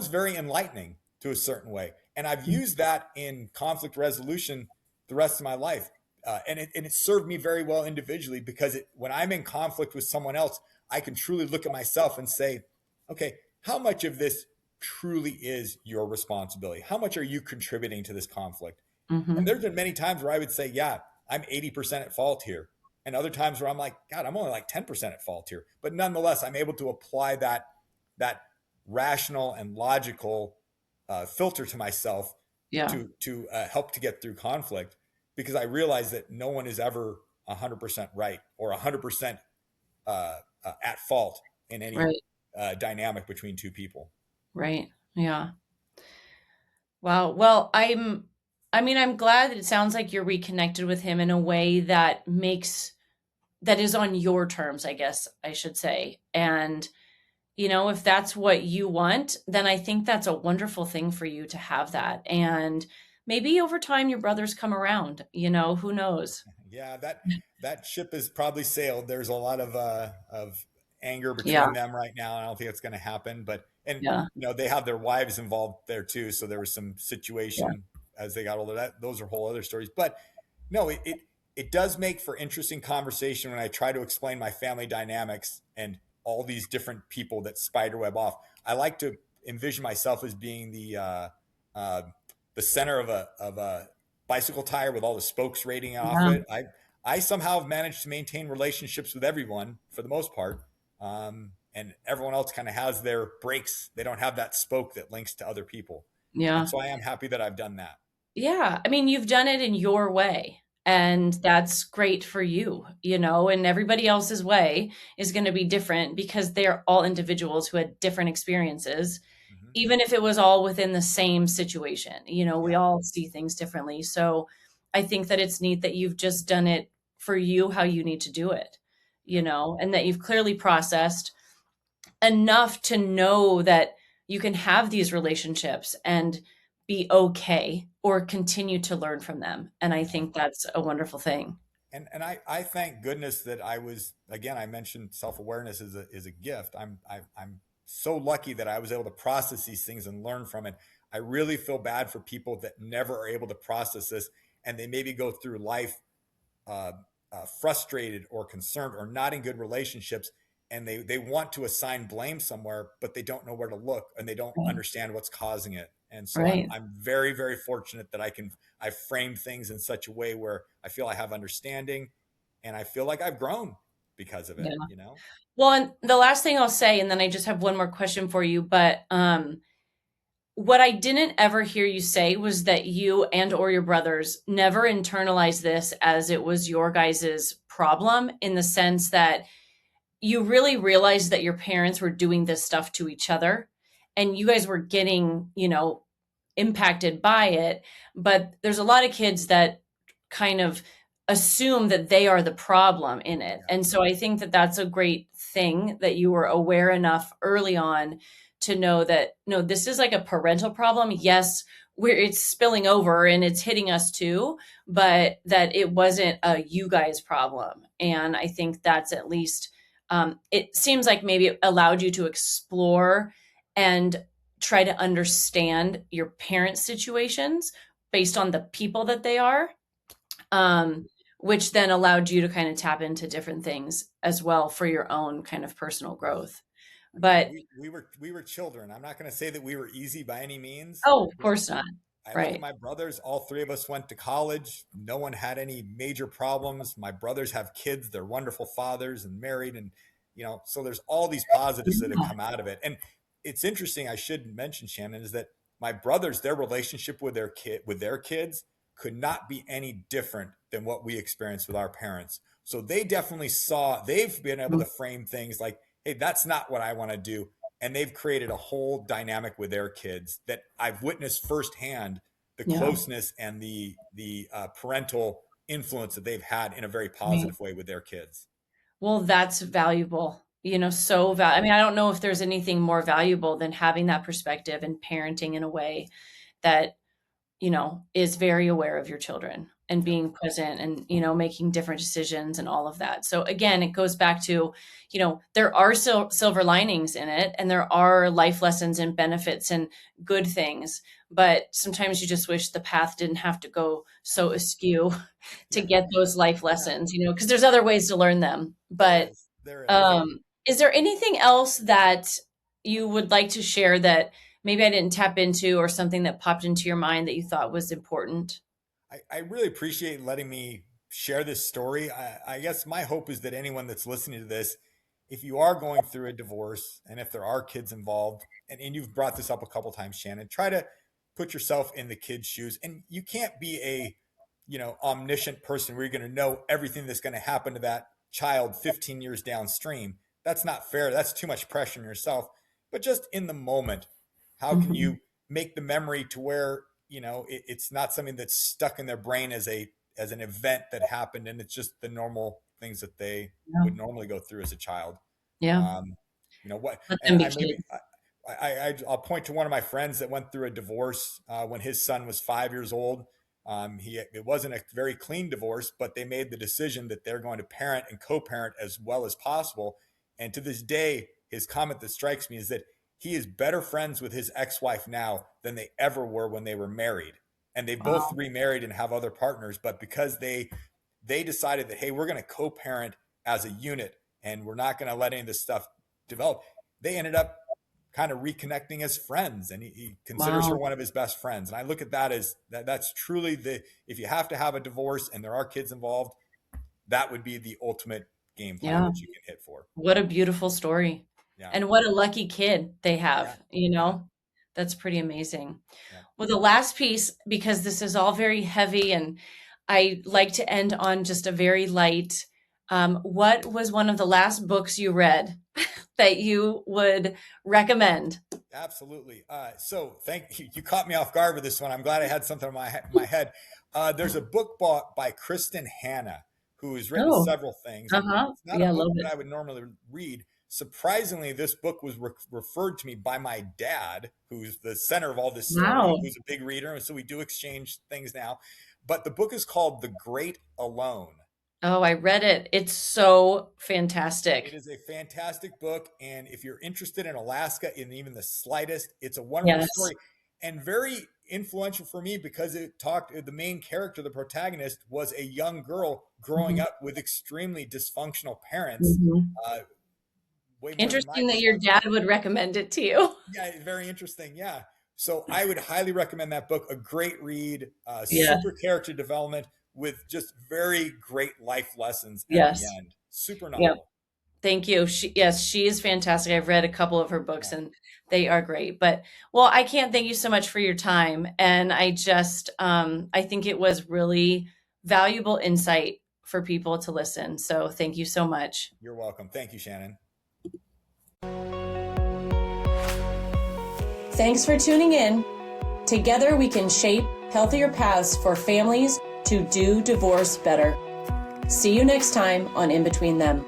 very enlightening to a certain way. And I've used that in conflict resolution the rest of my life. And it served me very well individually, because when I'm in conflict with someone else, I can truly look at myself and say, okay, how much of this truly is your responsibility? How much are you contributing to this conflict? And Mm-hmm. there's been many times where I would say, yeah, I'm 80% at fault here. And other times where I'm like, God, I'm only like 10% at fault here. But nonetheless, I'm able to apply that rational and logical filter to myself Yeah. to help to get through conflict, because I realize that no one is ever 100% right or 100% at fault in any Right. dynamic between two people. Right. Yeah. Wow. Well, I'm glad that it sounds like you're reconnected with him in a way that is on your terms, I guess I should say. And, if that's what you want, then I think that's a wonderful thing for you to have that. And maybe over time your brothers come around, who knows? Yeah, that ship has probably sailed. There's a lot of anger Yeah. between them right now. I don't think it's going to happen, but and Yeah. they have their wives involved there too. So there was some Yeah. situation as they got older. Those are whole other stories. But no, it does make for interesting conversation when I try to explain my family dynamics and all these different people that spiderweb off. I like to envision myself as being uh, the center of a bicycle tire with all the spokes rating off Yeah. it. I somehow have managed to maintain relationships with everyone for the most part. And everyone else kind of has their brakes. They don't have that spoke that links to other people. And Yeah. so I am happy that I've done that. Yeah. I mean, you've done it in your way. And that's great for you, and everybody else's way is going to be different because they're all individuals who had different experiences, Hmm. even if it was all within the same situation. We Yeah. all see things differently. So I think that it's neat that you've just done it for you how you need to do it, Yep. and that you've clearly processed enough to know that you can have these relationships and be okay or continue to learn from them. And I Yeah. think that's a wonderful thing. And I thank goodness that I was, again, I mentioned self-awareness is a gift. I'm so lucky that I was able to process these things and learn from it. I really feel bad for people that never are able to process this, and they maybe go through life uh, frustrated or concerned or not in good relationships, and they want to assign blame somewhere, but they don't know where to look and they don't Right. understand what's causing it. And so Right. I'm very, very fortunate that I've framed things in such a way where I feel I have understanding, and I feel like I've grown because of it, Yeah. you know. Well, and the last thing I'll say, and then I just have one more question for you, but what I didn't ever hear you say was that you and or your brothers never internalized this as it was your guys's problem, in the sense that you really realized that your parents were doing this stuff to each other and you guys were getting, impacted by it. But there's a lot of kids that kind of assume that they are the problem in it. Yeah. And so I think that that's a great thing that you were aware enough early on to know that, no, this is like a parental problem. Yes, it's spilling over and it's hitting us too, but that it wasn't a you guys problem. And I think that's at least, it seems like maybe it allowed you to explore and try to understand your parents' situations based on the people that they are, um, which then allowed you to kind of tap into different things as well for your own kind of personal growth. Again, But we were children. I'm not going to say that we were easy by any means. oh, of course not. I look at Right. my brothers, all three of us went to college. No one had any major problems. My brothers have kids, they're wonderful fathers and married. And, so there's all these positives that have Yeah. come out of it. And it's interesting, I should mention, Shannon, is that my brothers, their relationship with their kids could not be any different than what we experienced with our parents. So they've been able to frame things like, hey, that's not what I want to do, and they've created a whole dynamic with their kids that I've witnessed firsthand, the Yeah. closeness and the parental influence that they've had in a very Right. positive way with their kids. Well, that's valuable. So I mean, I don't know if there's anything more valuable than having that perspective and parenting in a way that is very aware of your children and Yep. being present and, making different decisions and all of that. So again, it goes back to, there are silver linings in it and there are life lessons and benefits and good things. But sometimes you just wish the path didn't have to go so askew to Yeah. get those life Yeah. lessons, because there's other ways to learn them. There But is. There is. is there anything else that you would like to share that maybe I didn't tap into, or something that popped into your mind that you thought was important? I really appreciate letting me share this story. I guess my hope is that anyone that's listening to this, if you are going through a divorce and if there are kids involved, and you've brought this up a couple times, Shannon, try to put yourself in the kid's shoes. And you can't be a, omniscient person where you're going to know everything that's going to happen to that child 15 years downstream. That's not fair. That's too much pressure on yourself. But just in the moment, how can Mhm. you make the memory to where it's not something that's stuck in their brain as an event that happened, and it's just the normal things that they Yeah. would normally go through as a child. Yeah. um, what Let and them be I maybe kids. I'll point to one of my friends that went through a divorce when his son was 5 years old. It wasn't a very clean divorce, but they made the decision that they're going to parent and co-parent as well as possible. And to this day, his comment that strikes me is that he is better friends with his ex-wife now than they ever were when they were married. And they both Wow. remarried and have other partners, but because they decided that, hey, we're going to co-parent as a unit and we're not going to let any of this stuff develop, they ended up kind of reconnecting as friends, and he considers her Wow. one of his best friends. And I look at that as that's truly if you have to have a divorce and there are kids involved, that would be the ultimate game plan Yeah. that you can hit for. What a beautiful story. Yeah. And what a lucky kid they Yeah. have. Yeah. That's pretty amazing. Yeah. Well, the last piece, because this is all very heavy and I like to end on just a very light, what was one of the last books you read that you would recommend? Absolutely. So thank you. You caught me off guard with this one. I'm glad I had something in my head. There's a book by Kristen Hanna, who has written Oh, several things, and uh-huh. it's not a Yeah, I book love that it. I would normally read, surprisingly, this book was referred to me by my dad, who's the center of all this story, Wow. who's a big reader. And so we do exchange things now. But the book is called The Great Alone. Oh, I read it. It's so It fantastic. is a fantastic book. And if you're interested in Alaska in even the slightest, it's a wonderful Yes. story and very influential for me because it talked, the main character, the protagonist, was a young girl growing Mhm. up with extremely dysfunctional parents, Mhm. uh, way more than my Interesting that your dysfunctional. dad would recommend it to you. Yeah, very interesting. Yeah. So I would highly recommend that book. A great read, Yeah. super character development with just very great life lessons at the Yes. end. Super Yep. novel. Thank you. Yes, she is fantastic. I've read a couple of her books Yeah, and they are great. But well, I can't thank you so much for your time. And I just I think it was really valuable insight for people to listen. So thank you so much. you're welcome. Thank you, Shannon. Thanks for tuning in. Together we can shape healthier paths for families to do divorce better. See you next time on In Between Them.